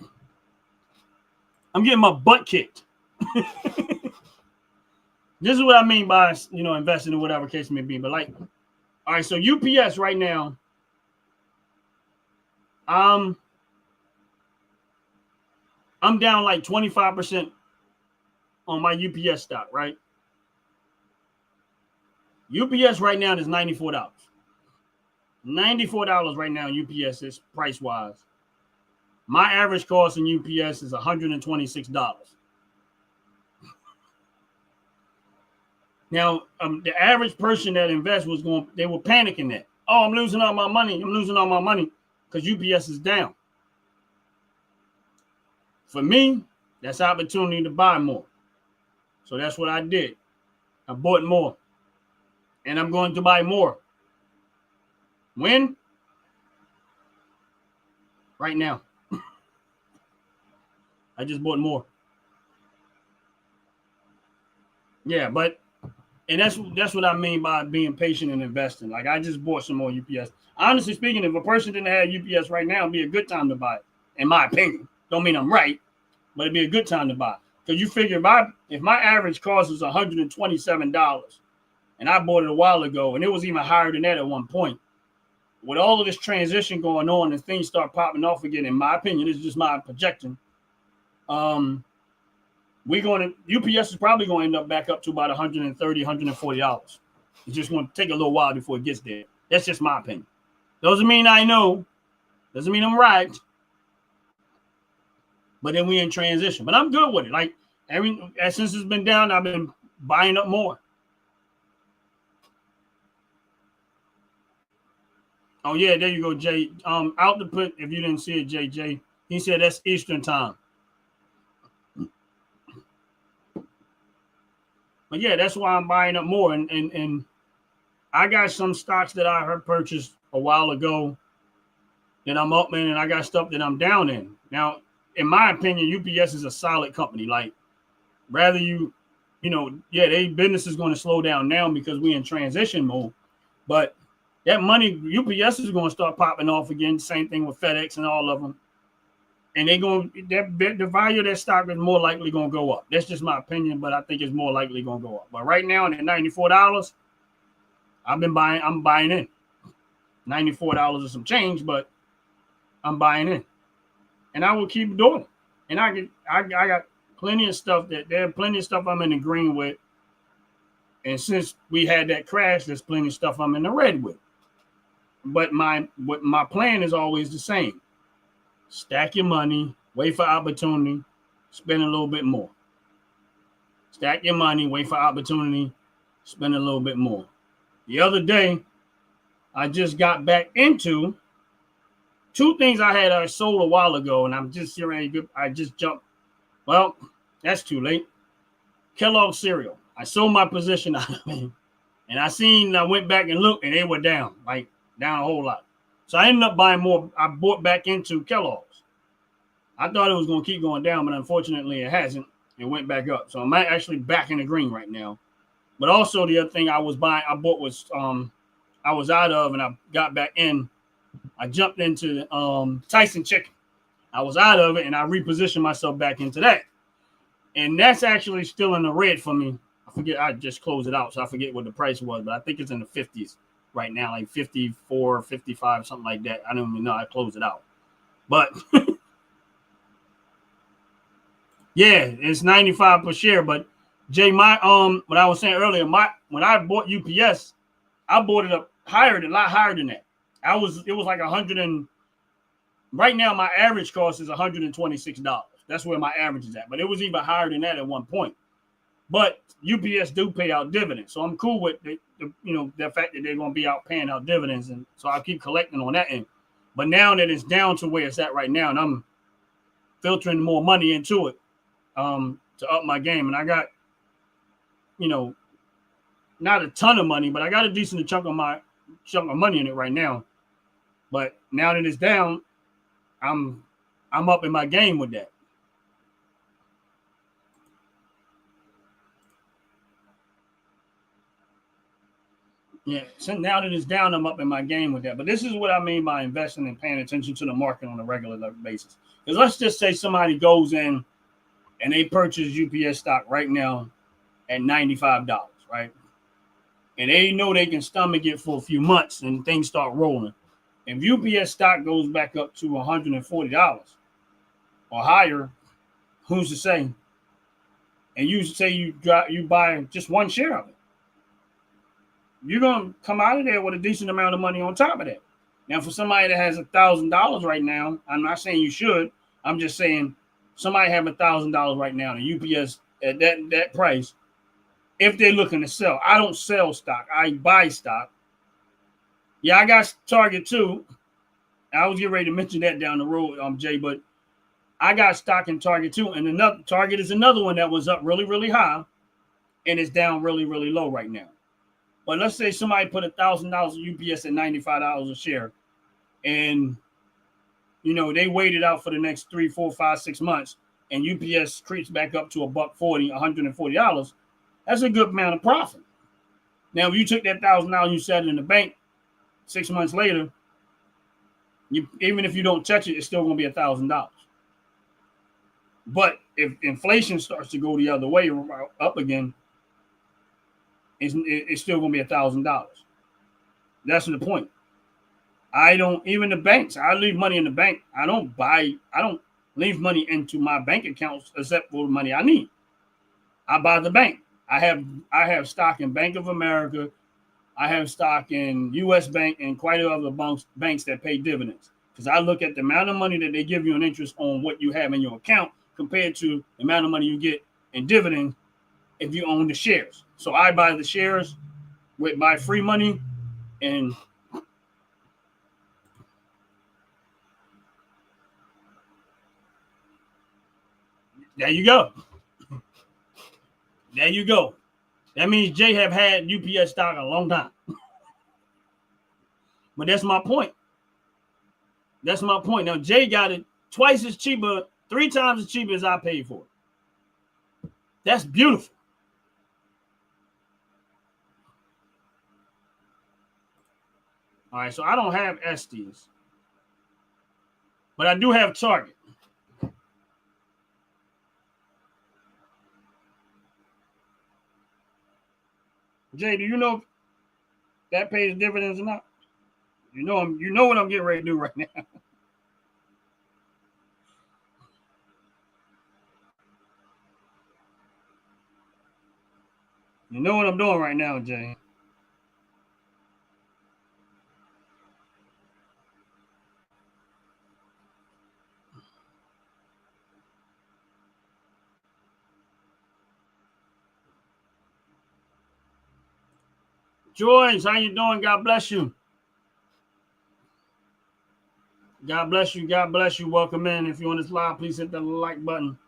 I'm getting my butt kicked. This is what I mean by investing in whatever case may be. But like, all right, so UPS right now, I'm down like 25% on my UPS stock, right? UPS right now is $94. $94 right now. UPS is price wise. My average cost in UPS is $126. Now, the average person that invests they were panicking that. Oh, I'm losing all my money. I'm losing all my money because UPS is down. For me, that's opportunity to buy more. So that's what I did. I bought more. And I'm going to buy more. When? Right now. I just bought more. Yeah, and that's what I mean by being patient and investing. Like I just bought some more UPS. Honestly speaking, if a person didn't have UPS right now, it'd be a good time to buy it, in my opinion. Don't mean I'm right, but it'd be a good time to buy. Because you figure if my average cost is $127 and I bought it a while ago, and it was even higher than that at one point, with all of this transition going on and things start popping off again, in my opinion, it's just my projection. UPS is probably going to end up back up to about $130, $140. It's just going to take a little while before it gets there. That's just my opinion. Doesn't mean I know. Doesn't mean I'm right. But then we're in transition. But I'm good with it. Like since it's been down, I've been buying up more. Oh yeah, there you go, Jay. Out to put if you didn't see it, JJ. He said that's Eastern time. But yeah, that's why I'm buying up more. And I got some stocks that I heard purchased a while ago that I'm up in, and I got stuff that I'm down in. Now, in my opinion, UPS is a solid company. Like, rather their business is going to slow down now because we're in transition mode. But that money, UPS is going to start popping off again. Same thing with FedEx and all of them. And the value of that stock is more likely going to go up. That's just my opinion, but I think it's more likely going to go up. But right now, at $94, I'm buying in. $94 is some change, but I'm buying in. And I will keep doing it. And I got plenty of stuff there are plenty of stuff I'm in the green with. And since we had that crash, there's plenty of stuff I'm in the red with. But my plan is always the same. Stack your money, wait for opportunity, spend a little bit more. Stack your money, wait for opportunity, spend a little bit more. The other day, I just got back into two things I sold a while ago, and I'm just here. I just jumped. Well, that's too late. Kellogg cereal. I sold my position out of it, and I went back and looked, and they were down, like down a whole lot. So I ended up buying more. I bought back into Kellogg's. I thought it was going to keep going down, but unfortunately it hasn't. It went back up. So I'm actually back in the green right now. But also the other thing I bought was I was out of, and I got back in. I jumped into Tyson chicken. I was out of it, and I repositioned myself back into that. And that's actually still in the red for me. I forget, I just closed it out, so I forget what the price was, but I think it's in the 50s right now, like 54, 55, something like that. I don't even know. I closed it out. But yeah, it's 95 per share. But Jay, what I was saying earlier, when I bought UPS, I bought it up a lot higher than that. It was like 100 and right now my average cost is $126. That's where my average is at. But it was even higher than that at one point. But UPS do pay out dividends, so I'm cool with the fact that they're going to be out paying out dividends, and so I'll keep collecting on that end. But now that it's down to where it's at right now, and I'm filtering more money into it to up my game, and I got not a ton of money, but I got a decent chunk of money in it right now. But now that it's down, I'm up in my game with that. Yeah, so now that it's down, I'm up in my game with that. But this is what I mean by investing and paying attention to the market on a regular basis. Because let's just say somebody goes in and they purchase UPS stock right now at $95, right? And they know they can stomach it for a few months and things start rolling. If UPS stock goes back up to $140 or higher, who's to say? And you say you buy just one share of it, you're gonna come out of there with a decent amount of money on top of that. Now, for somebody that has $1,000 right now, I'm not saying you should. I'm just saying somebody have $1,000 right now, and UPS at that price, if they're looking to sell. I don't sell stock. I buy stock. Yeah, I got Target too. I was getting ready to mention that down the road, Jay, but I got stock in Target too. And another Target is another one that was up really, really high and it's down really, really low right now. But let's say somebody put $1,000 in UPS at $95 a share, and they waited out for the next 3, 4, 5, 6 months, and UPS creeps back up to $140, $140. That's a good amount of profit. Now, if you took that $1,000, you set it in the bank 6 months later, even if you don't touch it, it's still going to be $1,000. But if inflation starts to go the other way up again, it's still going to be $1,000. That's the point. I don't, even the banks, I leave money in the bank. I don't leave money into my bank accounts except for the money I need. I buy the bank. I have stock in Bank of America. I have stock in U.S. Bank and quite a other banks that pay dividends. Because I look at the amount of money that they give you an interest on what you have in your account compared to the amount of money you get in dividends if you own the shares. So I buy the shares with my free money, and there you go. There you go. That means Jay have had UPS stock a long time. But that's my point. That's my point. Now, Jay got it twice as cheaper, 3 times as cheap as I paid for it. That's beautiful. All right, so I don't have Estes, but I do have Target. Jay, do you know if that pays dividends or not? You know what I'm getting ready to do right now. You know what I'm doing right now, Jay. Joyce, how you doing? God bless you. God bless you. God bless you. Welcome in. If you're on this live, please hit the like button.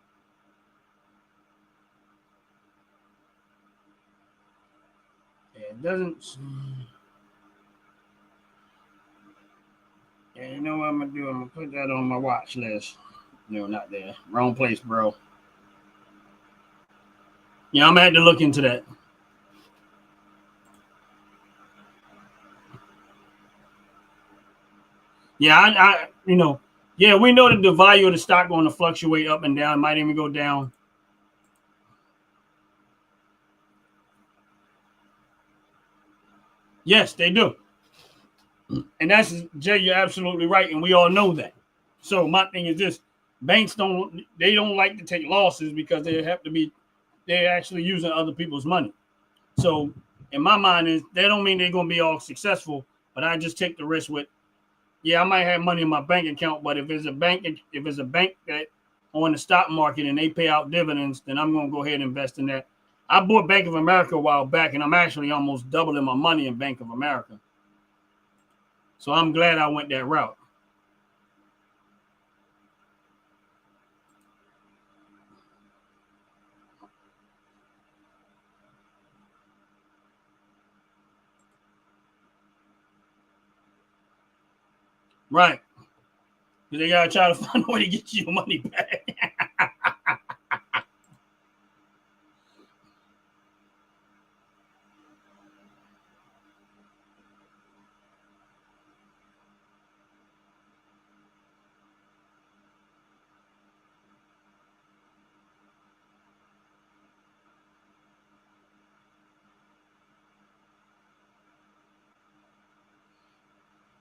Yeah, it doesn't. Yeah, you know what I'm gonna do? I'm gonna put that on my watch list. No, not there. Wrong place, bro. Yeah, I'm gonna have to look into that. Yeah, I yeah, we know that the value of the stock going to fluctuate up and down. It might even go down. Yes, they do. And that's, Jay, you're absolutely right. And we all know that. So my thing is this: banks don't like to take losses because they're actually using other people's money. So in my mind is they don't mean they're gonna be all successful, but I just take the risk with, yeah, I might have money in my bank account, but if it's a bank that on the stock market and they pay out dividends, then I'm gonna go ahead and invest in that. I bought Bank of America a while back, and I'm actually almost doubling my money in Bank of America. So I'm glad I went that route. Right. Because they gotta try to find a way to get your money back.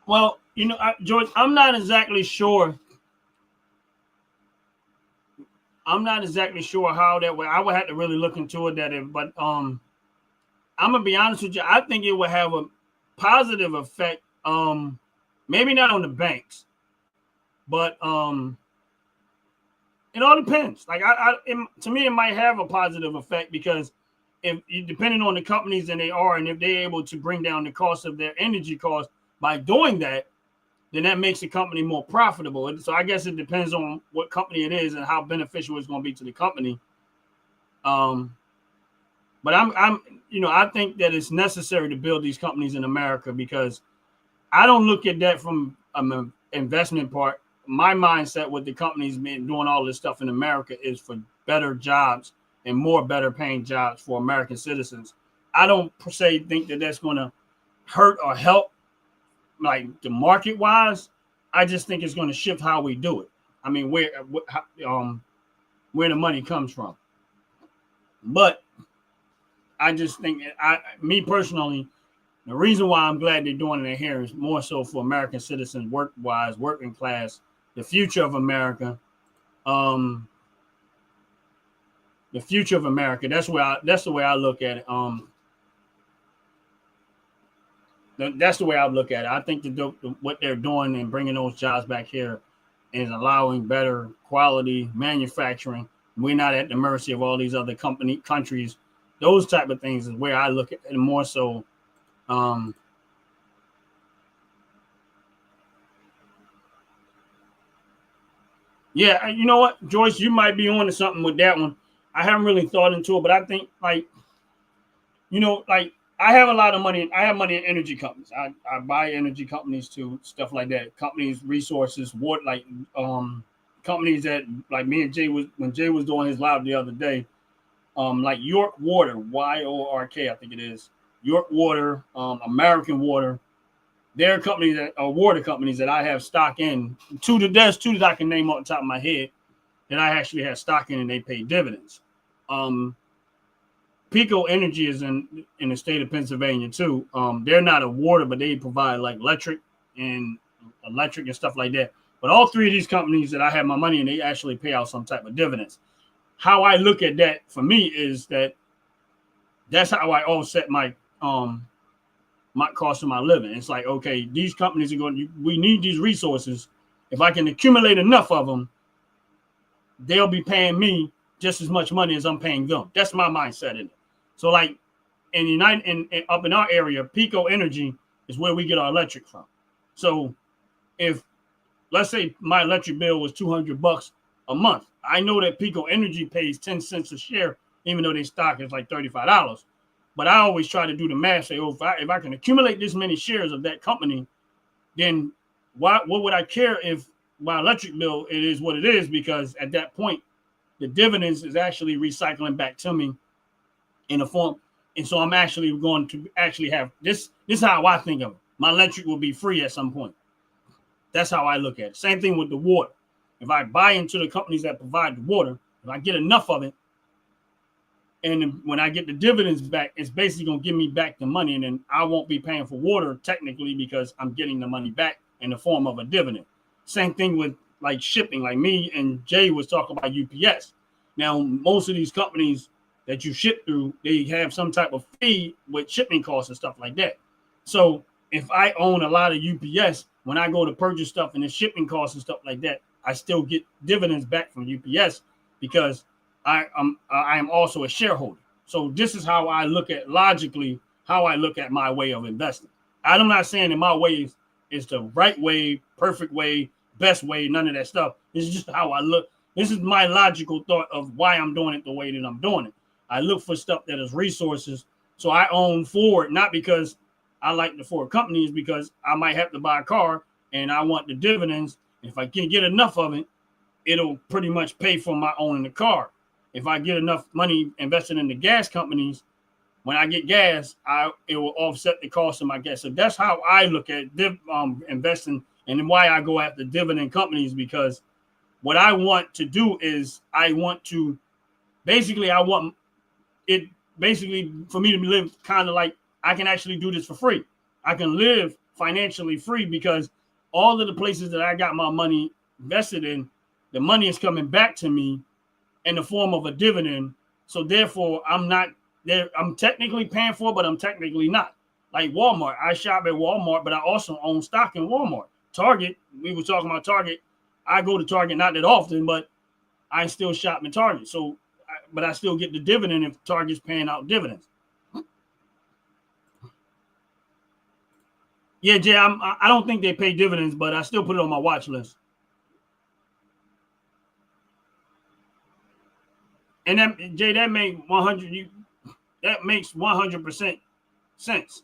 Well, George, I'm not exactly sure. I'm not exactly sure how that way. I would have to really look into it. But I'm gonna be honest with you. I think it would have a positive effect. Maybe not on the banks, but it all depends. Like to me, it might have a positive effect because if depending on the companies and and if they're able to bring down the cost of their energy costs by doing that, then that makes the company more profitable. So I guess it depends on what company it is and how beneficial it's going to be to the company. But I think that it's necessary to build these companies in America because I don't look at that from an investment part. My mindset with the companies being doing all this stuff in America is for better jobs and more better paying jobs for American citizens. I don't per se think that that's going to hurt or help like the market wise. I just think it's going to shift how we do it. I mean, where the money comes from. But I just think me personally, the reason why I'm glad they're doing it here is more so for American citizens, work-wise, working class, the future of America. The future of America. That's the way I look at it. That's the way I look at it. I think what they're doing and bringing those jobs back here is allowing better quality manufacturing. We're not at the mercy of all these other countries. Those type of things is where I look at it more so. Yeah, you know what, Joyce, you might be on to something with that one. I haven't really thought into it, but I think like I have a lot of money. I have money in energy companies. I buy energy companies too, stuff like that. Companies, resources, companies that like me and Jay when Jay was doing his live the other day, like York Water, YORK, I think it is. York Water, American Water. They're companies that are water companies that I have stock in. There's two that I can name off the top of my head that I actually have stock in and they pay dividends. Pico Energy is in the state of Pennsylvania too. They're not a water, but they provide like electric and stuff like that. But all three of these companies that I have my money in, they actually pay out some type of dividends. How I look at that for me is that's how I offset my cost of my living. It's like, okay, these companies we need these resources. If I can accumulate enough of them, they'll be paying me just as much money as I'm paying them. That's my mindset in it. So like in United and up in our area, Pico Energy is where we get our electric from. So if let's say my electric bill was $200 a month, I know that Pico Energy pays 10 cents a share, even though their stock is like $35. But I always try to do the math, say, oh, if I can accumulate this many shares of that company, then what would I care if my electric bill it is what it is? Because at that point, the dividends is actually recycling back to me in a form. And so I'm actually going to actually have this. This is how I think of it. My electric will be free at some point. That's how I look at it. Same thing with the water. If I buy into the companies that provide the water, if I get enough of it, and when I get the dividends back, it's basically going to give me back the money. And then I won't be paying for water technically because I'm getting the money back in the form of a dividend. Same thing with like shipping, like me and Jay was talking about UPS. Now, most of these companies that you ship through, they have some type of fee with shipping costs and stuff like that. So if I own a lot of UPS, when I go to purchase stuff and the shipping costs and stuff like that, I still get dividends back from UPS because I am also a shareholder. So this is how I look at logically how I look at my way of investing. I'm not saying that my way is the right way, perfect way, best way, none of that stuff. This is just how I look. This is my logical thought of why I'm doing it the way that I'm doing it. I look for stuff that is resources. So I own Ford, not because I like the Ford companies, because I might have to buy a car and I want the dividends. If I can get enough of it, it'll pretty much pay for my owning the car. If I get enough money invested in the gas companies, when I get gas, it will offset the cost of my gas. So that's how I look at investing, and why I go after dividend companies, because what I want to do is I want it basically for me to live kind of like I can actually do this for free. I can live financially free because all of the places that I got my money invested in, the money is coming back to me in the form of a dividend. So therefore, I'm not there. I'm technically paying for it, but I'm technically not. Like Walmart, I shop at Walmart, but I also own stock in Walmart. Target, we were talking about Target. I go to Target not that often, but I still shop in Target. So, but I still get the dividend if Target's paying out dividends. Yeah, Jay, I don't think they pay dividends, but I still put it on my watch list. And that, Jay, that makes 100% sense.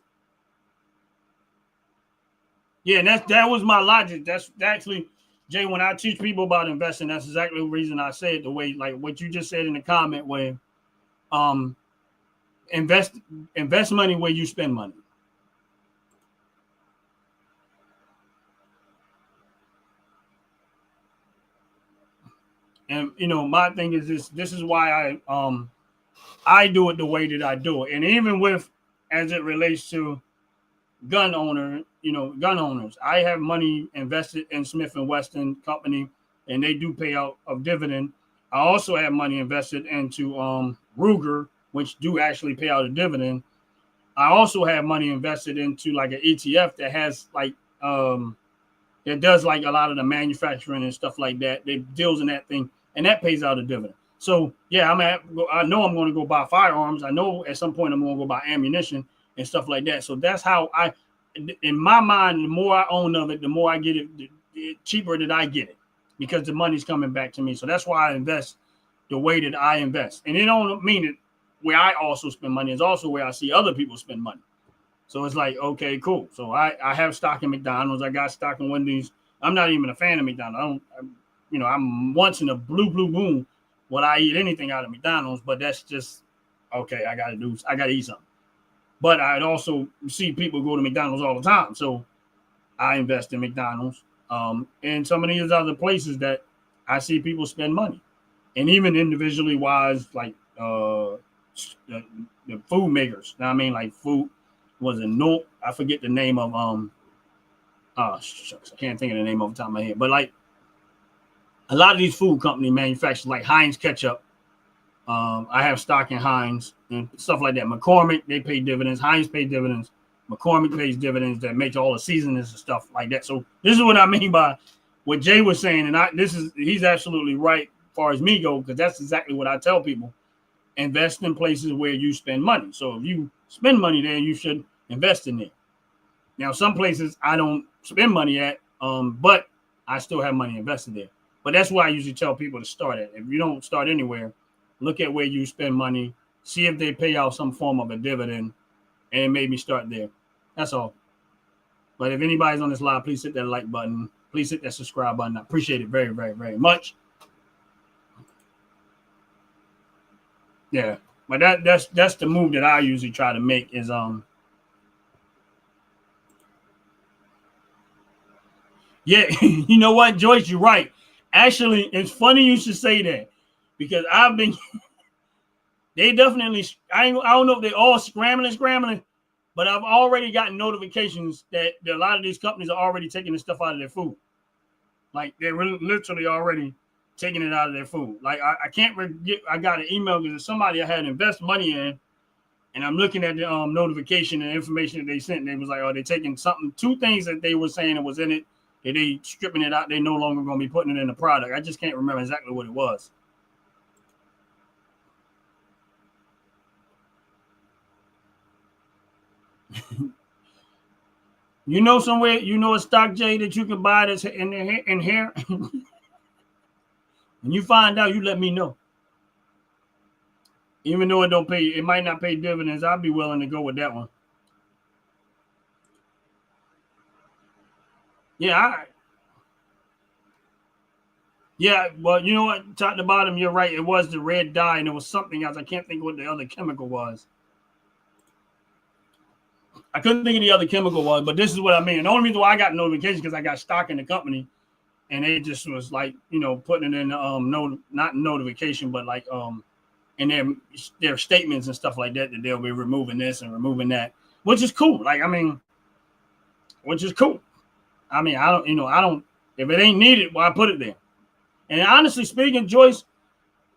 Yeah, and that was my logic. That's actually, Jay, when I teach people about investing, that's exactly the reason I say it the way, like what you just said in the comment, where invest money where you spend money. And my thing is this is why I do it the way that I do it. And even with, as it relates to gun owners, I have money invested in Smith & Wesson company, and they do pay out a dividend. I also have money invested into Ruger, which do actually pay out a dividend. I also have money invested into like an ETF that has like that does like a lot of the manufacturing and stuff like that. They deals in that thing, and that pays out a dividend. So yeah, I know I'm going to go buy firearms. I know at some point I'm going to go buy ammunition and stuff like that. So that's how in my mind, the more I own of it, the more I get it, the cheaper that I get it, because the money's coming back to me. So that's why I invest the way that I invest. And it don't mean it where I also spend money. It's also where I see other people spend money. So it's like, okay, cool. So I have stock in McDonald's. I got stock in Wendy's. I'm not even a fan of McDonald's. I'm once in a blue moon would I eat anything out of McDonald's, but that's just, okay, I got to eat something. But I'd also see people go to McDonald's all the time. So I invest in McDonald's and some of these other places that I see people spend money. And even individually wise, like the food makers. I mean, like food was I forget the name of shucks, I can't think of the name off the top of my head. But like a lot of these food company manufacturers, like Heinz ketchup. I have stock in Heinz and stuff like that. McCormick, they pay dividends. Heinz pay dividends. McCormick pays dividends that make all the seasonings and stuff like that. So this is what I mean by what Jay was saying, and he's absolutely right as far as me go, because that's exactly what I tell people. invest in places where you spend money. So if you spend money there, you should invest in it. Now, some places I don't spend money at, but I still have money invested there. But that's why I usually tell people to start at. If you don't start anywhere, look at where you spend money, see if they pay out some form of a dividend, and it made me start there. That's all. But if anybody's on this live, please hit that like button. Please hit that subscribe button. I appreciate it very, very, very much. Yeah, but that's the move that I usually try to make is yeah, you know what, Joyce, you're right. Actually, it's funny you should say that because I've been they definitely I don't know if they all scrambling, but I've already gotten notifications that a lot of these companies are already taking the stuff out of their food. Like they're literally already taking it out of their food. Like I can't forget. I got an email because somebody I had invest money in, and I'm looking at the notification and information that they sent. And they was like, "Oh, they're taking something, two things that they were saying that was in it. That they stripping it out. They no longer going to be putting it in the product." I just can't remember exactly what it was. You know somewhere, you know a stock, Jay, that you can buy that's in here. When you find out, you let me know. Even though it might not pay dividends, I'll be willing to go with that one. Yeah, well, you know what? Top to bottom, you're right. It was the red dye, and it was something else. I can't think what the other chemical was. I couldn't think of the other chemical was, but this is what I mean. The only reason why I got notification because I got stock in the company, and it just was like putting it in not notification, but like in their statements and stuff like that they'll be removing this and removing that, which is cool. Like which is cool. I mean, I don't if it ain't needed, well, I put it there. And honestly speaking, Joyce,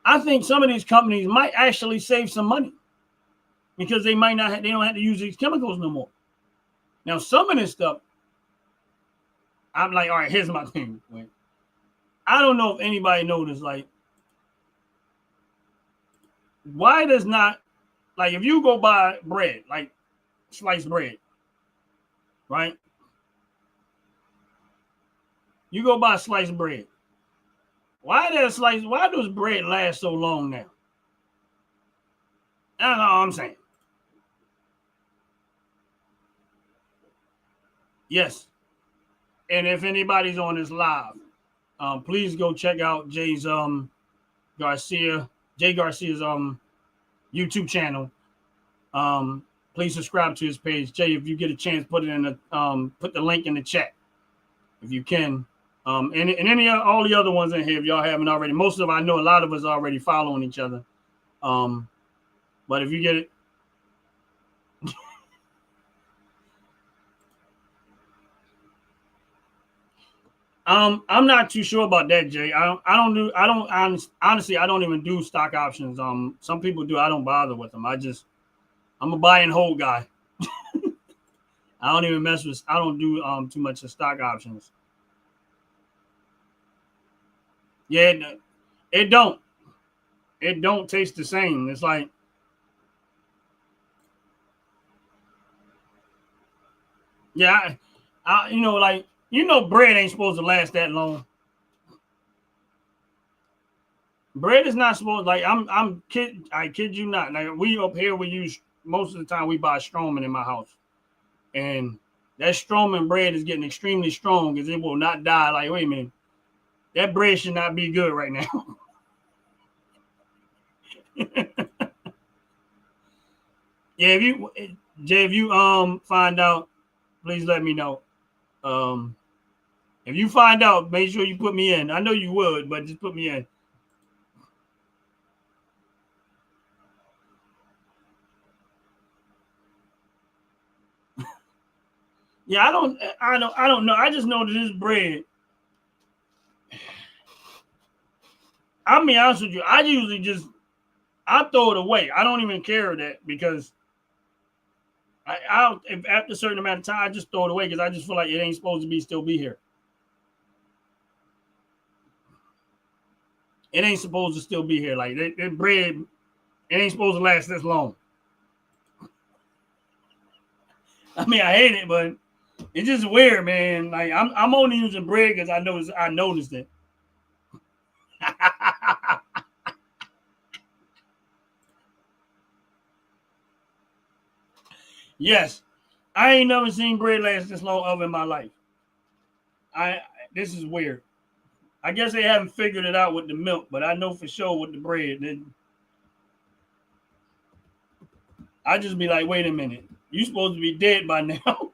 I think some of these companies might actually save some money because they don't have to use these chemicals no more. Now, some of this stuff, I'm like, all right, here's my thing. I don't know if anybody noticed, like, why does not, like, if you go buy bread, like sliced bread, right? You go buy sliced bread. Why does bread last so long now? That's all I'm saying. Yes. And if anybody's on this live, please go check out Jay Garcia's YouTube channel. Please subscribe to his page. Jay, if you get a chance, put the link in the chat if you can. And any all the other ones in here, if y'all haven't already. Most of them, I know a lot of us are already following each other. But if you get it, I'm not too sure about that, Jay. Honestly, I don't even do stock options. Some people do. I don't bother with them. I'm a buy and hold guy. I don't even I don't do too much of stock options. Yeah, it don't taste the same. It's like, yeah, bread ain't supposed to last that long. Bread is not supposed, like, I kid you not. Like, we up here, we use, most of the time we buy Stroman in my house. And that Stroman bread is getting extremely strong because it will not die. Like, wait a minute, that bread should not be good right now. Yeah, if you find out, please let me know. If you find out, make sure you put me in. I know you would, but just put me in. Yeah, I don't know. I just know that this bread. I'll be honest with you. I usually I throw it away. I don't even care that because if after a certain amount of time, I just throw it away because I just feel like it ain't supposed to still be here. It ain't supposed to still be here. Like that bread, It ain't supposed to last this long. I mean, I hate it, but it's just weird, man. Like I'm only using bread because I noticed it. Yes, I ain't never seen bread last this long ever in my life. I This is weird. I guess they haven't figured it out with the milk, but I know for sure with the bread. Then I just be like, wait a minute, you supposed to be dead by now.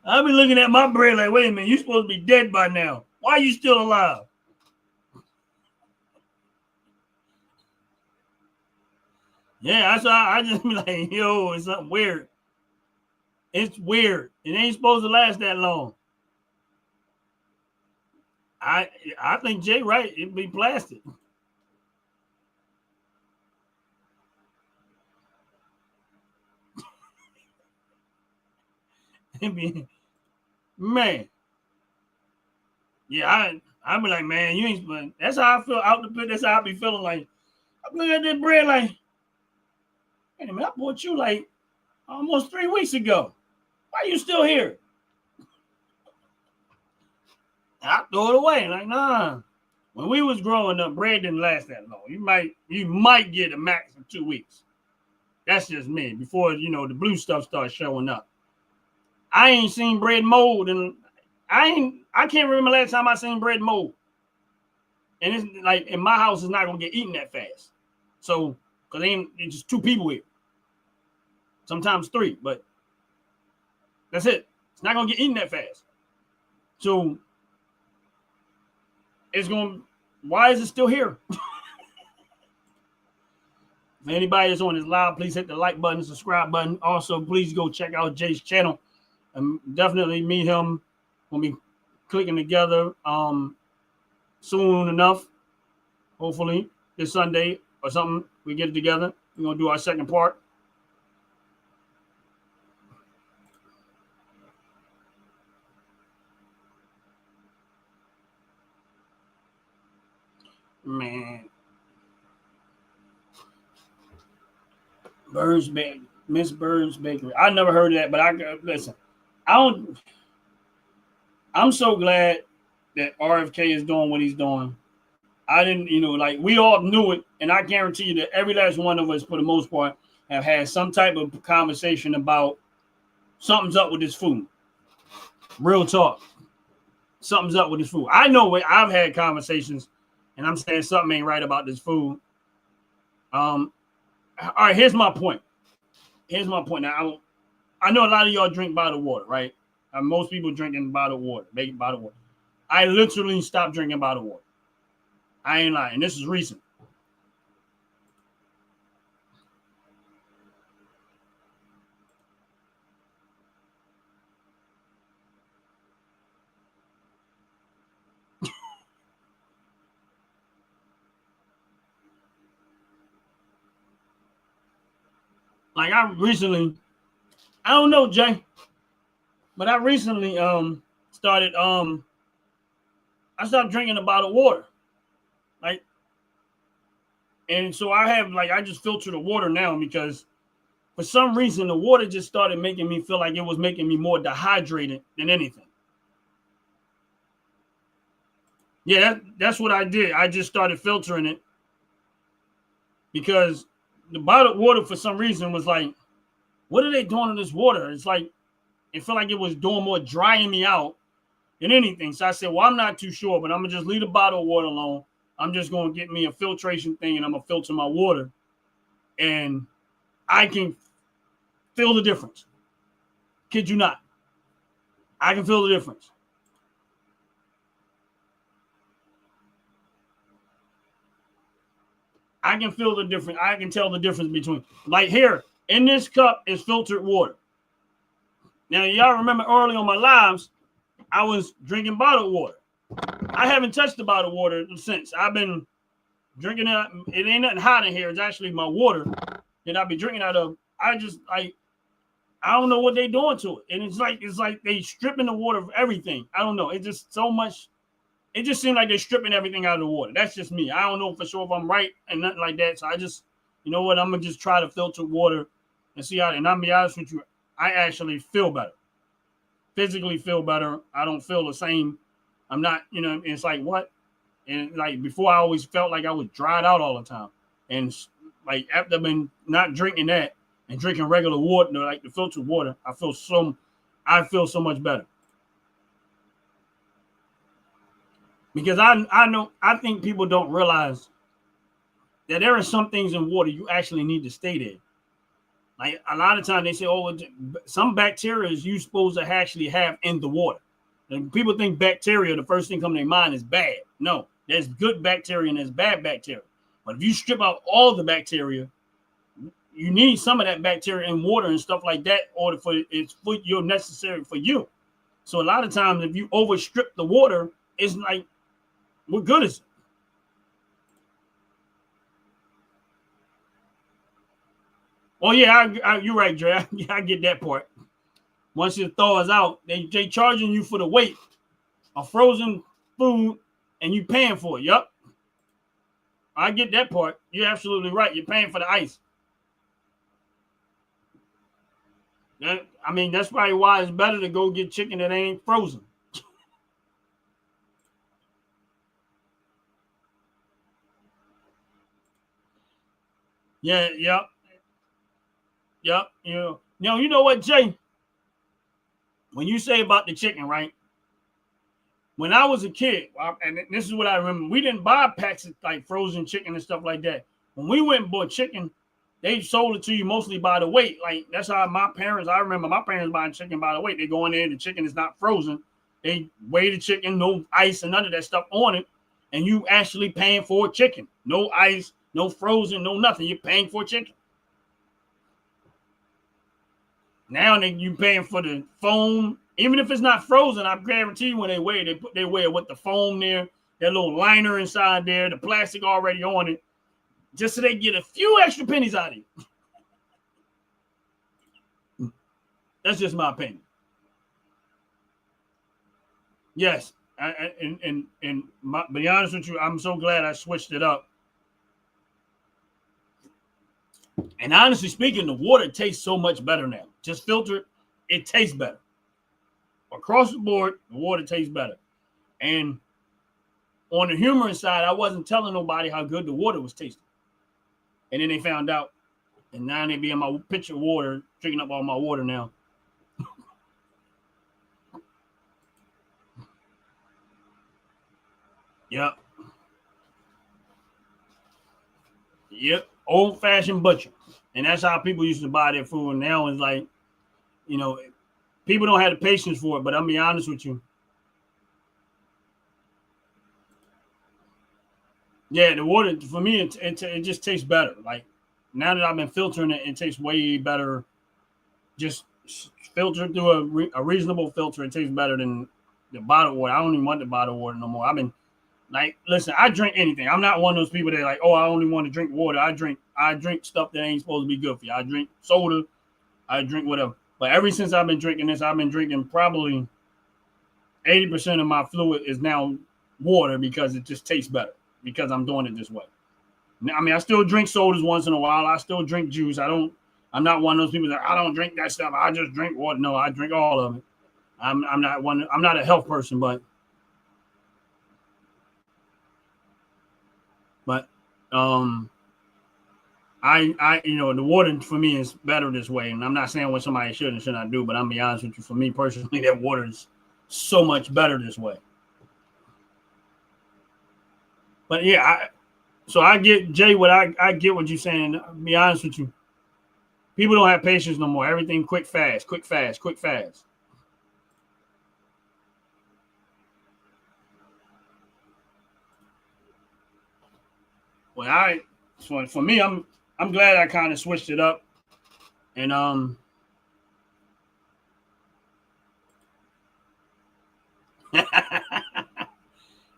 I be looking at my bread like, wait a minute, you supposed to be dead by now. Why are you still alive? Yeah, that's why I just be like, yo, it's something weird. It's weird. It ain't supposed to last that long. I I think Jay right. It'd be plastic. It'd be, man. Yeah, I be like, man, you ain't. But that's how I feel out the pit. That's how I be feeling like. I'm looking at this bread like, wait a minute, I bought you like almost 3 weeks ago. Why are you still here? I throw it away. Like, nah. When we was growing up, bread didn't last that long. You might get a max of 2 weeks. That's just me. Before the blue stuff starts showing up. I ain't seen bread mold, and I can't remember last time I seen bread mold. And it's like in my house, it's not gonna get eaten that fast. So, because it's just two people here, sometimes three, but that's it. It's not gonna get eaten that fast. So it's going. Why is it still here? If anybody that's on this live, please hit the like button, subscribe button. Also, please go check out Jay's channel and definitely meet him when we clicking together soon enough. Hopefully this Sunday or something, we get it together. We're gonna do our second part. Man, Burns Bakery, Miss Burns Bakery. I never heard of that, but I listen. I don't. I'm so glad that RFK is doing what he's doing. I didn't, like we all knew it, and I guarantee you that every last one of us, for the most part, have had some type of conversation about something's up with this food. Real talk, something's up with this food. I know I've had conversations, and I'm saying something ain't right about this food. All right, here's my point. Now, I know a lot of y'all drink bottled water, right? Most people drinking bottled water, making bottled water. I literally stopped drinking bottled water. I ain't lying. This is recent. Like I don't know, Jay, but I recently started I stopped drinking a bottled water. Like, and so I just filter the water now because for some reason the water just started making me feel like it was making me more dehydrated than anything. Yeah, that's what I did. I just started filtering it because the bottled water for some reason was like, what are they doing to this water? It's like it felt like it was doing more drying me out than anything. So I said, well, I'm not too sure, but I'm gonna just leave the bottled water alone. I'm just gonna get me a filtration thing and I'm gonna filter my water, and I can feel the difference. Kid you not. I can feel the difference. I can feel the difference. I can tell the difference between, like, here in this cup is filtered water. Now, y'all remember early on my lives, I was drinking bottled water. I haven't touched the bottled water since. I've been drinking it. It ain't nothing hot in here. It's actually my water that I've been drinking out of. I don't know what they're doing to it. And it's like they stripping the water of everything. I don't know. It's just so much. it just seemed like they're stripping everything out of the water. That's just me. I don't know for sure if I'm right and nothing like that. So I just, you know what, I'm gonna just try to filter water and see how. And I'll be honest with you, I actually feel better, physically feel better. I don't feel the same. I'm not, it's like what, and like before, I always felt like I was dried out all the time, and like after I've been not drinking that and drinking regular water, like the filtered water, I feel so much better. Because I think people don't realize that there are some things in water you actually need to stay there. Like a lot of times they say, oh, some bacteria you supposed to actually have in the water. And people think bacteria, the first thing coming to their mind is bad. No, there's good bacteria and there's bad bacteria. But if you strip out all the bacteria, you need some of that bacteria in water and stuff like that, or for you're necessary for you. So a lot of times, if you overstrip the water, it's like, what good is it? Oh yeah, you're right, Dre. I get that part. Once it thaws out, they charging you for the weight of frozen food, and you paying for it. Yup, I get that part. You're absolutely right. You're paying for the ice. That's probably why it's better to go get chicken that ain't frozen. Yeah, yep. You know what, Jay? When you say about the chicken, right? When I was a kid, and this is what I remember, we didn't buy packs of like frozen chicken and stuff like that. When we went and bought chicken, they sold it to you mostly by the weight. Like that's how I remember my parents buying chicken by the weight. They go in there, the chicken is not frozen. They weigh the chicken, no ice and none of that stuff on it. And you actually paying for chicken. No ice, no frozen, no nothing. You're paying for chicken. Now you paying for the foam. Even if it's not frozen, I guarantee you when they weigh it, they weigh it with the foam there, that little liner inside there, the plastic already on it, just so they get a few extra pennies out of you. That's just my opinion. Yes, be honest with you, I'm so glad I switched it up. And honestly speaking, the water tastes so much better now. Just filtered, it tastes better. Across the board, the water tastes better. And on the humorous side, I wasn't telling nobody how good the water was tasting. And then they found out. And now they be in my pitcher of water, drinking up all my water now. Yep. Yep. Old fashioned butcher. And that's how people used to buy their food. And now it's like, people don't have the patience for it. But I'll be honest with you. Yeah, the water, for me, it just tastes better. Like, now that I've been filtering it, it tastes way better. Just filtered through a reasonable filter. It tastes better than the bottled water. I don't even want the bottled water no more. I've been like, listen, I drink anything. I'm not one of those people that like, oh, I only want to drink water. I drink stuff that ain't supposed to be good for you. I drink soda. I drink whatever. But ever since I've been drinking this, I've been drinking probably 80% of my fluid is now water because it just tastes better because I'm doing it this way. I still drink sodas once in a while. I still drink juice. I'm not one of those people that I don't drink that stuff. I just drink water. No, I drink all of it. I'm not one. I'm not a health person, but the water for me is better this way. And I'm not saying what somebody should and should not do, but I'm be honest with you. For me personally, that water is so much better this way. But yeah, so I get Jay. What I get what you're saying. I'll be honest with you. People don't have patience no more. Everything quick, fast, quick, fast, quick, fast. Well, for me, I'm glad I kind of switched it up, and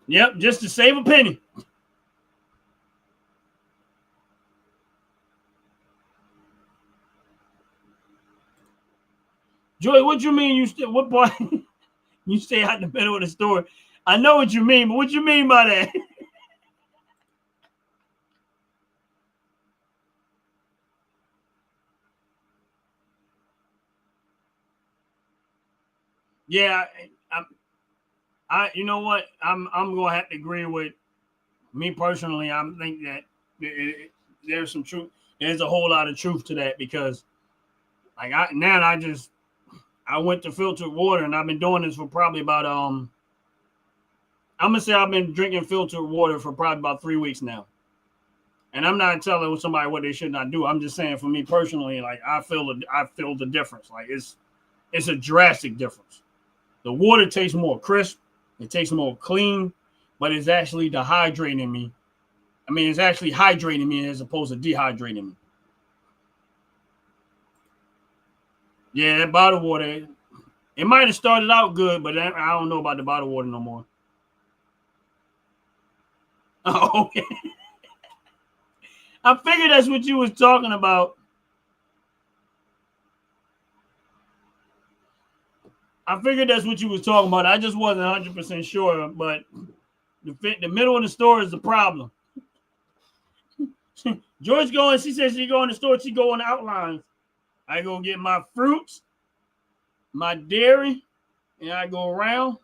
yep, just to save a penny. Joy, what you mean? What part? You stay out in the middle of the store? I know what you mean, but what you mean by that? Yeah, you know what? I'm gonna have to agree with me personally. I think that there's some truth. There's a whole lot of truth to that because, like, I went to filtered water and I've been doing this for probably about I'm gonna say I've been drinking filtered water for probably about 3 weeks now. And I'm not telling somebody what they should not do. I'm just saying for me personally, like I feel the difference. Like it's a drastic difference. The water tastes more crisp, it tastes more clean, but it's actually dehydrating me. I mean, it's actually hydrating me as opposed to dehydrating me. Yeah, that bottled water, it might have started out good, but I don't know about the bottled water no more. Oh, okay. I figured that's what you was talking about. I figured that's what you was talking about. I just wasn't 100% sure, but the middle of the store is the problem. George going, she says she go in the store, she go on the outlines. I go get my fruits, my dairy, and I go around,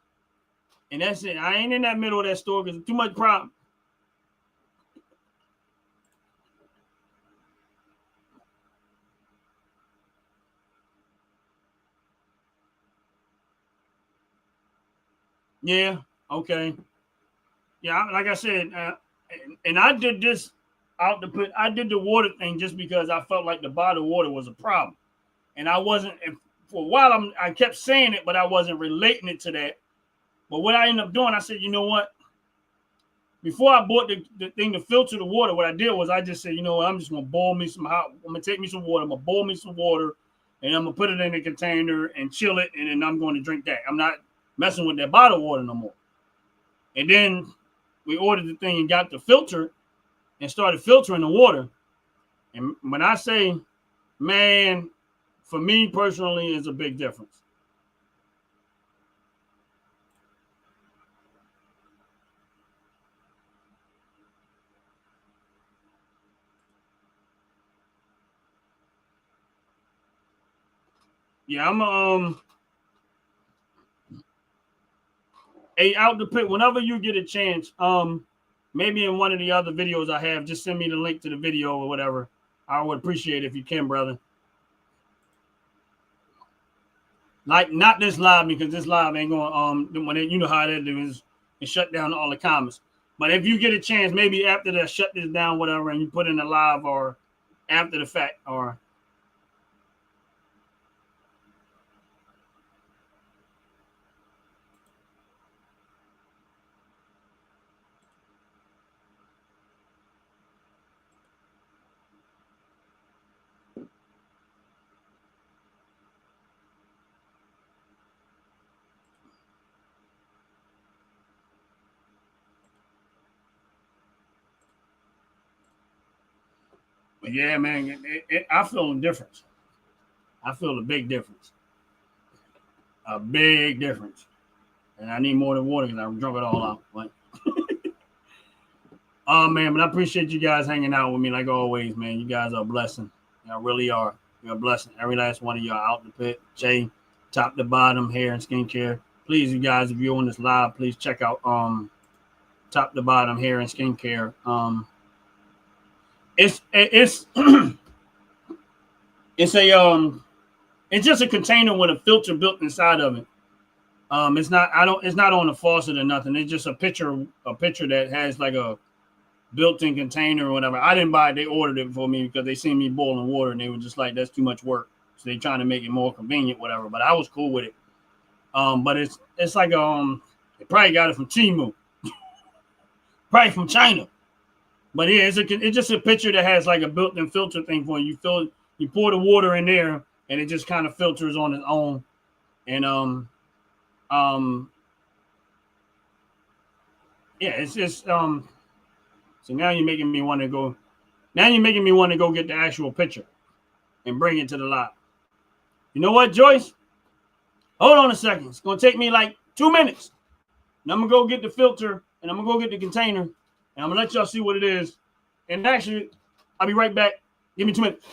and that's it. I ain't in that middle of that store because too much problem. Yeah, okay. Yeah, like I said, and I did this out the put. I did the water thing just because I felt like the bottled water was a problem, and I wasn't. For a while, I kept saying it, but I wasn't relating it to that. But what I ended up doing, I said, you know what? Before I bought the thing to filter the water, what I did was I just said, you know what? I'm just gonna boil me some hot. I'm gonna take me some water. I'm gonna boil me some water, and I'm gonna put it in a container and chill it, and then I'm going to drink that. I'm not messing with that bottled water no more. And then we ordered the thing and got the filter and started filtering the water. And when I say, man, for me personally, is a big difference. Yeah, I'm hey, out the pit. Whenever you get a chance, maybe in one of the other videos I have, just send me the link to the video or whatever. I would appreciate it if you can, brother. Like not this live because this live ain't going when you know how that is it shut down all the comments. But if you get a chance, maybe after that shut this down, whatever, and you put in a live or after the fact or but yeah, man, I feel a difference. I feel a big difference. A big difference. And I need more than water because I drunk it all out. But oh man, but I appreciate you guys hanging out with me like always, man. You guys are a blessing. Y'all really are. You're a blessing. Every last one of y'all out the pit. Jay, top to bottom, hair and skincare. Please, you guys, if you're on this live, please check out top to bottom hair and skincare. It's it's a it's just a container with a filter built inside of it. It's not on the faucet or nothing. It's just a picture that has like a built-in container or whatever. I didn't buy it. They ordered it for me because they seen me boiling water and they were just like, that's too much work. So they trying to make it more convenient, whatever. But I was cool with it. But it's like they probably got it from Temu, probably from China. But yeah, it's just a picture that has like a built-in filter thing for you. You pour the water in there and it just kind of filters on its own. And yeah, it's just so now you're making me want to go. Now you're making me want to go get the actual picture and bring it to the lot. You know what, Joyce? Hold on a second. It's gonna take me like 2 minutes. And I'm gonna go get the filter and I'm gonna go get the container and I'm gonna let y'all see what it is. And actually, I'll be right back. Give me 2 minutes.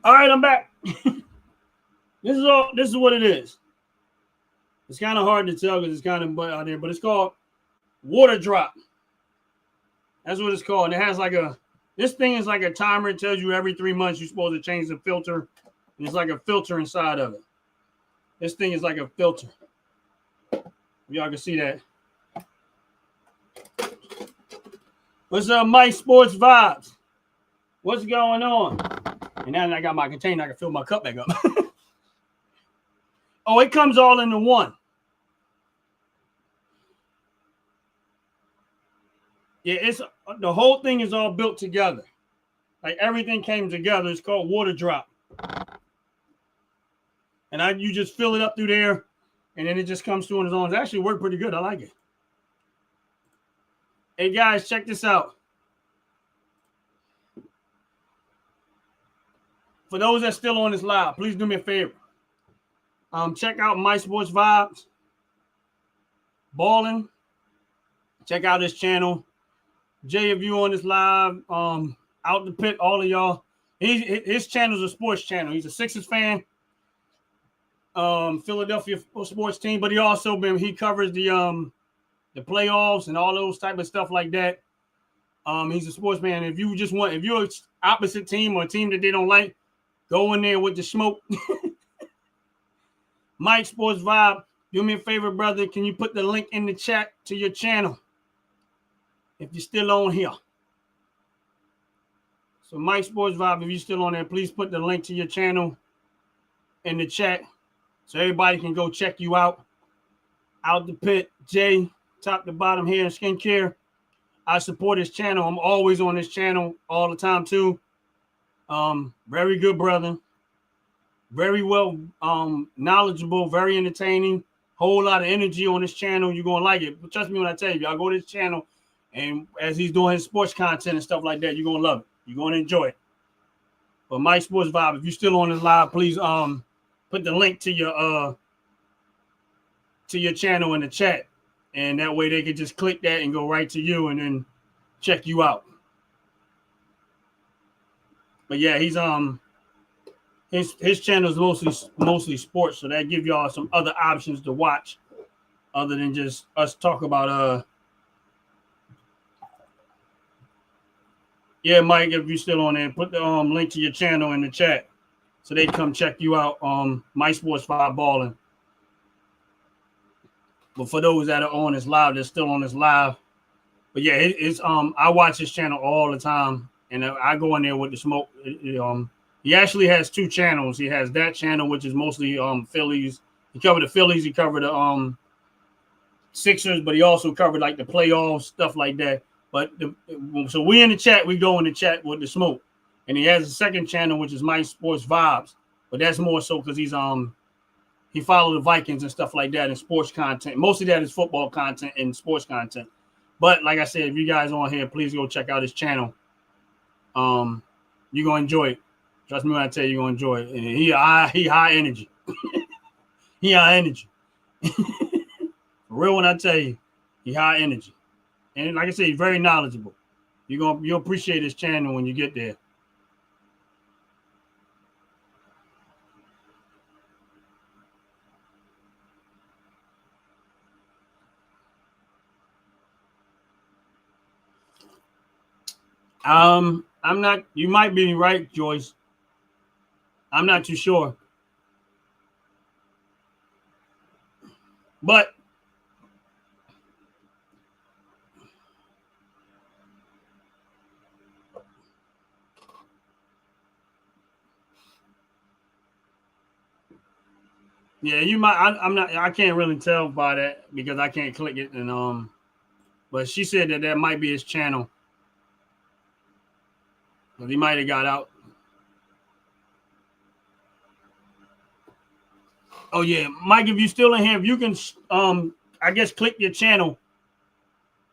All right, I'm back. This is what it is. It's kind of hard to tell because it's kind of out there, but it's called water drop. That's what it's called. And it has like this thing is like a timer. It tells you every 3 months you're supposed to change the filter. And it's like a filter inside of it. This thing is like a filter. Y'all can see that. What's up, Mike Sports Vibes? What's going on? And now that I got my container, I can fill my cup back up. Oh, it comes all into one. Yeah, it's the whole thing is all built together. Like everything came together. It's called water drop. And you just fill it up through there, and then it just comes through on its own. It actually worked pretty good. I like it. Hey guys, check this out. For those that's still on this live, please do me a favor. Check out My Sports Vibes, Balling. Check out his channel. Jay, if you on this live, Out the Pit, all of y'all. His channel is a sports channel. He's a Sixers fan, Philadelphia sports team, but he covers the playoffs and all those type of stuff like that. He's a sports man. If you're an opposite team or a team that they don't like, go in there with the smoke. Mike Sports Vibe, do me a favor, brother. Can you put the link in the chat to your channel if you're still on here? So Mike Sports Vibe, if you're still on there, please put the link to your channel in the chat so everybody can go check you out. Out the Pit, Jay, top to bottom hair and skincare. I support his channel. I'm always on his channel all the time too. Very good brother. Very well knowledgeable, very entertaining, whole lot of energy on this channel. You're gonna like it. But trust me when I tell you, y'all go to his channel, and as he's doing his sports content and stuff like that, you're gonna love it. You're gonna enjoy it. But Mike Sports Vibe, if you're still on this live, please put the link to your channel in the chat, and that way they can just click that and go right to you and then check you out. But yeah, he's his channel is mostly sports, so that give y'all some other options to watch other than just us talk about yeah, Mike, if you're still on there, put the link to your channel in the chat so they come check you out on My Sports Vibe Balling. But for those that are on this live, they're still on this live. But yeah, it's I watch his channel all the time, and I go in there with the smoke. He actually has 2 channels. He has that channel, which is mostly Phillies. He covered the Phillies. He covered the Sixers, but he also covered like the playoffs, stuff like that. But so we in the chat, we go in the chat with the smoke. And he has a second channel, which is My Sports Vibes. But that's more so because he follows the Vikings and stuff like that and sports content. Most of that is football content and sports content. But like I said, if you guys on here, please go check out his channel. You're gonna enjoy it. Trust me when I tell you, you're gonna enjoy it. And he high energy. He high energy. For real, when I tell you, he high energy. And like I said, he's very knowledgeable. You'll appreciate his channel when you get there. I'm not, you might be right, Joyce. I'm not too sure. But Yeah, you might. I'm not. I can't really tell by that because I can't click it. And but she said that that might be his channel. But he might have got out. Oh yeah, Mike. If you still in here, if you can, I guess click your channel.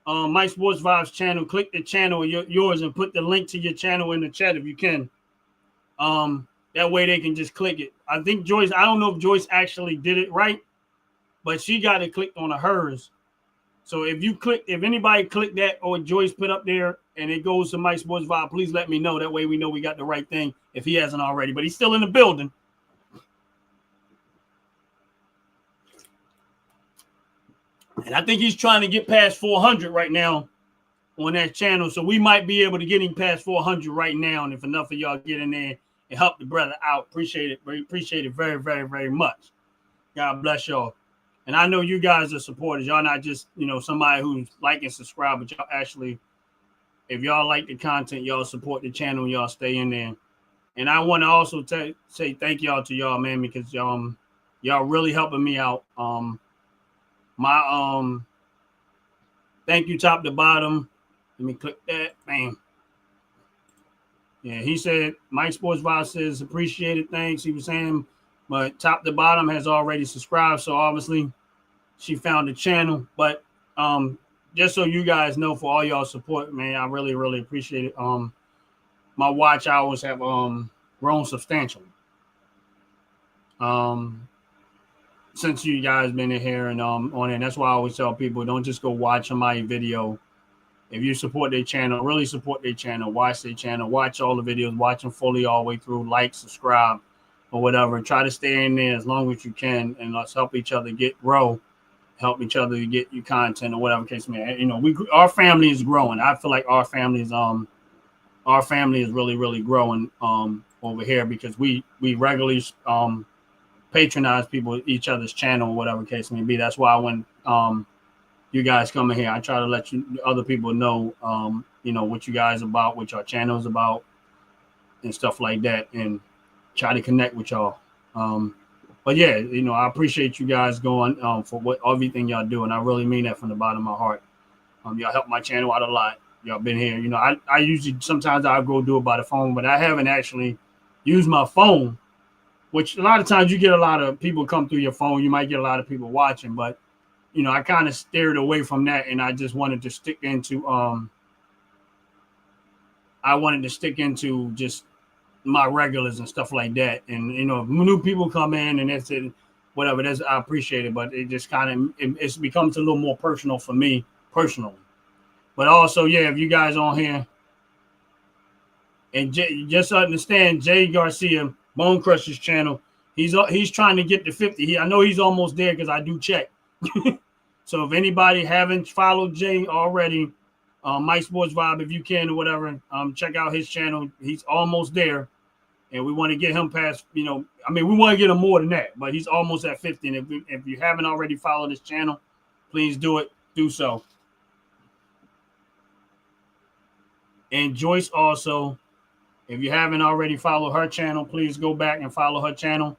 Mike Sports Vibes channel. Click the channel yours and put the link to your channel in the chat if you can. That way they can just click it. I think Joyce. I don't know if Joyce actually did it right, but she got it clicked on hers. So if anybody clicked that or Joyce put up there and it goes to Mike Sports Vibe, please let me know. That way we know we got the right thing if he hasn't already. But he's still in the building. And I think he's trying to get past 400 right now on that channel. So we might be able to get him past 400 right now. And if enough of y'all get in there and help the brother out, appreciate it. Appreciate it very, very, very much. God bless y'all. And I know you guys are supporters. Y'all not just, somebody who's like and subscribe, but y'all actually, if y'all like the content, y'all support the channel, y'all stay in there. And I want to also say thank y'all to y'all, man, because y'all really helping me out. Thank you top to bottom. Let me click that. Bam. Yeah, he said Mike Sports Vibe says appreciated. Thanks. He was saying, but top to bottom has already subscribed. So obviously she found the channel. But just so you guys know, for all y'all support, man, I really, really appreciate it. My watch hours have grown substantially. Since you guys been in here and on it. And that's why I always tell people, don't just go watch my video. If you support their channel, really support their channel, watch their channel, watch all the videos, watch them fully all the way through, like, subscribe, or whatever. Try to stay in there as long as you can, and let's help each other grow, help each other to get you content or whatever case may be. Our family is growing. I feel like our family is really, really growing over here because we regularly patronize people, each other's channel, or whatever case may be. That's why when you guys come in here, I try to let other people know, what you guys about, what your channel is about, and stuff like that, and try to connect with y'all. But yeah, I appreciate you guys going for everything y'all do, and I really mean that from the bottom of my heart. Y'all help my channel out a lot. Y'all been here. I usually sometimes I'll go do it by the phone, but I haven't actually used my phone, which a lot of times you get a lot of people come through your phone. You might get a lot of people watching, but I kind of steered away from that, and I just wanted to stick into just my regulars and stuff like that. And if new people come in and that's it, whatever, I appreciate it, but it just kind of it becomes a little more personal for me personally. But also, yeah, if you guys on here and just understand, Jay Garcia, Bone Crushers channel, he's trying to get to 50. I know he's almost there because I do check. So if anybody haven't followed Jay already, Mike Sports Vibe, if you can or whatever, check out his channel. He's almost there, and we want to get him past. We want to get him more than that, but he's almost at 50. And if you haven't already followed his channel, please do it. Do so. And Joyce also, if you haven't already followed her channel, please go back and follow her channel.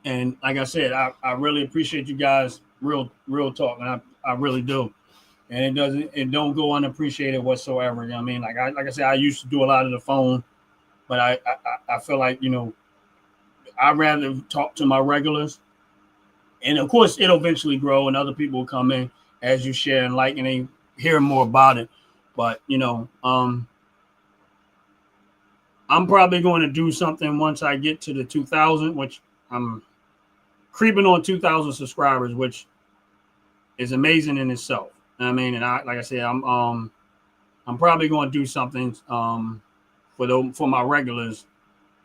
And like I said, I really appreciate you guys. Real talk, and I really do. And it don't go unappreciated whatsoever. Like I said, I used to do a lot of the phone, but I feel like I'd rather talk to my regulars. And of course, it'll eventually grow, and other people will come in as you share and like, and they hear more about it. But I'm probably going to do something once I get to the 2,000, which I'm creeping on 2,000 subscribers, which is amazing in itself. And like I said, I'm probably going to do something for my regulars.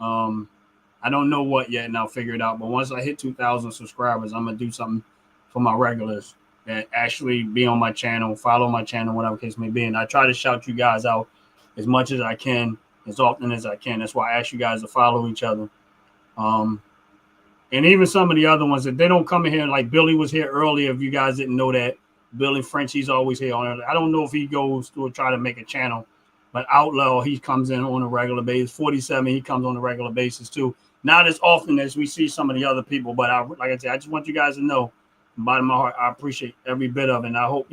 I don't know what yet, and I'll figure it out. But once I hit 2,000 subscribers, I'm gonna do something for my regulars that actually be on my channel, follow my channel, whatever case may be. And I try to shout you guys out as much as I can, as often as I can. That's why I ask you guys to follow each other. And even some of the other ones that they don't come in here, like Billy was here earlier. If you guys didn't know that, Billy French, he's always here on it. I don't know if he goes to try to make a channel, But Outlaw, he comes in on a regular basis. 47, he comes on a regular basis too. Not as often as we see some of the other people, but like I said, I just want you guys to know, from the bottom of my heart, I appreciate every bit of it. And I hope,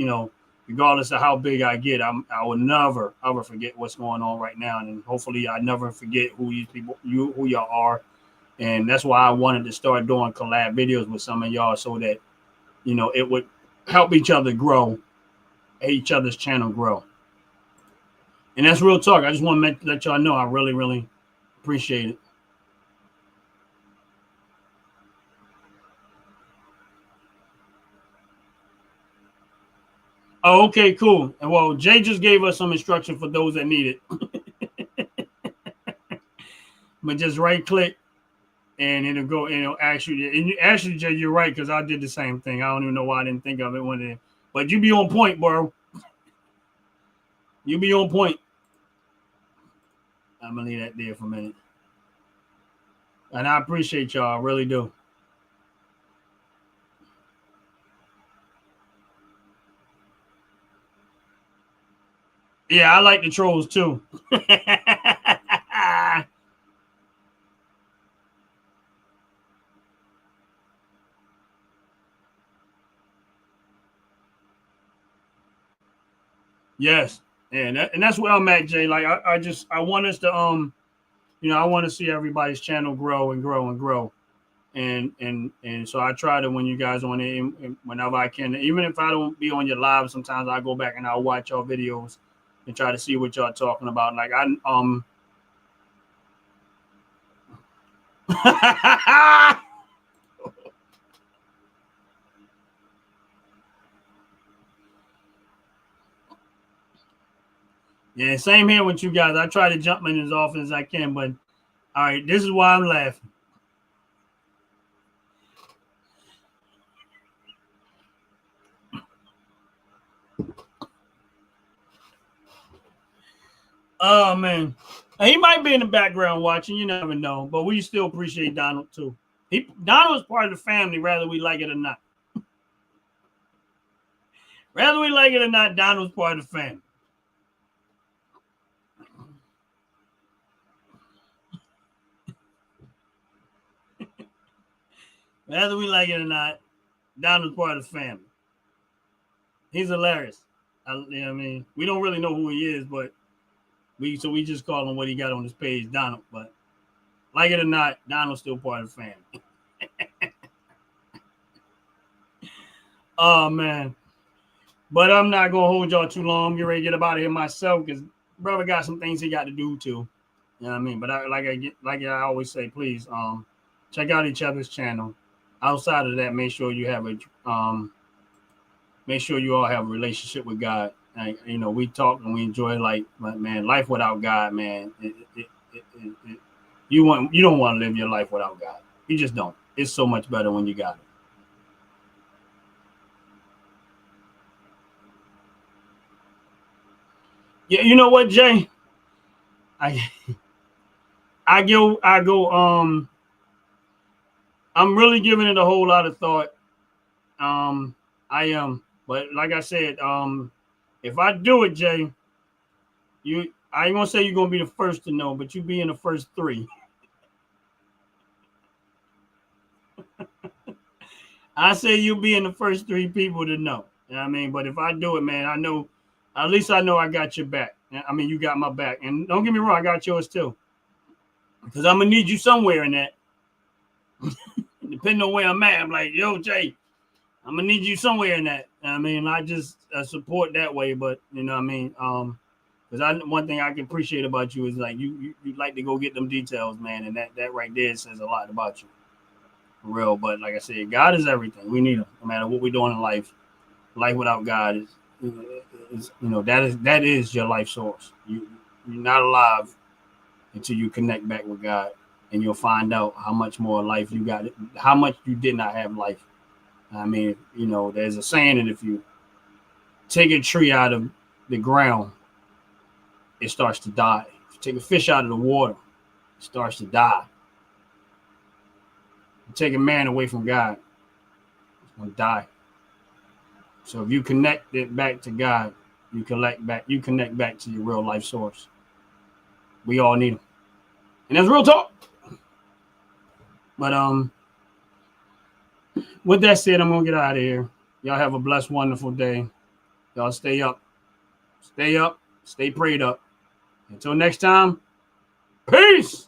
regardless of how big I get, I will never ever forget what's going on right now, and hopefully I never forget who these people, who y'all are. And that's why I wanted to start doing collab videos with some of y'all, so that it would help each other grow, each other's channel grow. And that's real talk. I just want to let y'all know I really, really appreciate it. Oh, okay, cool. And well, Jay just gave us some instruction for those that need it. But just right click and it'll go and it'll actually, and actually, Jay, you're right, because I did the same thing. I don't even know why I didn't think of it when it, but you be on point, bro. You be on point. I'm gonna leave that there for a minute. And I appreciate y'all, I really do. Yeah, I like the trolls too. Yes. And that's where I'm at, Jay. Like I want us to I want to see everybody's channel grow and grow and grow. And so I try to, when you guys on it, whenever I can, even if I don't be on your live, sometimes I go back and I'll watch your videos and try to see what y'all talking about. Like yeah, same here with you guys. I try to jump in as often as I can, but all right, this is why I'm laughing. Oh man, he might be in the background watching. You never know, but we still appreciate Donald too. Donald's part of the family, whether we like it or not. Whether we like it or not, Donald's part of the family. Whether we like it or not, Donald's part of the family. He's hilarious. I mean, we don't really know who he is, but we just call him what he got on his page, Donald. But like it or not, Donald's still part of the family. Oh man. But I'm not gonna hold y'all too long. I'm getting ready to get up out of here myself, because brother got some things he got to do too. You know what I mean? But like I always say, please check out each other's channel. Outside of that, make sure you have make sure you all have a relationship with God. Like, we talk and we enjoy, like, man, life without God, man. You don't want to live your life without God. You just don't. It's so much better when you got it. Yeah, you know what, Jay? I go I'm really giving it a whole lot of thought. I am, but like I said, if I do it, Jay, I ain't gonna say you're gonna be the first to know, but you be in the first 3. I say you'll be in the first 3 people to know. You know what I mean? But if I do it, man, I know, at least I know I got your back. I mean, you got my back. And don't get me wrong, I got yours too. Because I'm going to need you somewhere in that. Depending on where I'm at, I'm like, yo, Jay, I'm going to need you somewhere in that. I mean, I just support that way. But, you know what I mean? Because one thing I can appreciate about you is, like, you like to go get them details, man. And that right there says a lot about you. For real. But like I said, God is everything. We need him no matter what we're doing in life. Life without God is that is your life source. You're not alive until you connect back with God, and you'll find out how much more life you got, how much you did not have life. I mean, there's a saying that if you take a tree out of the ground, it starts to die. If you take a fish out of the water, it starts to die. You take a man away from God, it's going to die. So if you connect it back to God, you connect back to your real life source. We all need them. And that's real talk. But with that said, I'm gonna get out of here. Y'all have a blessed, wonderful day. Y'all stay up, stay prayed up. Until next time, peace.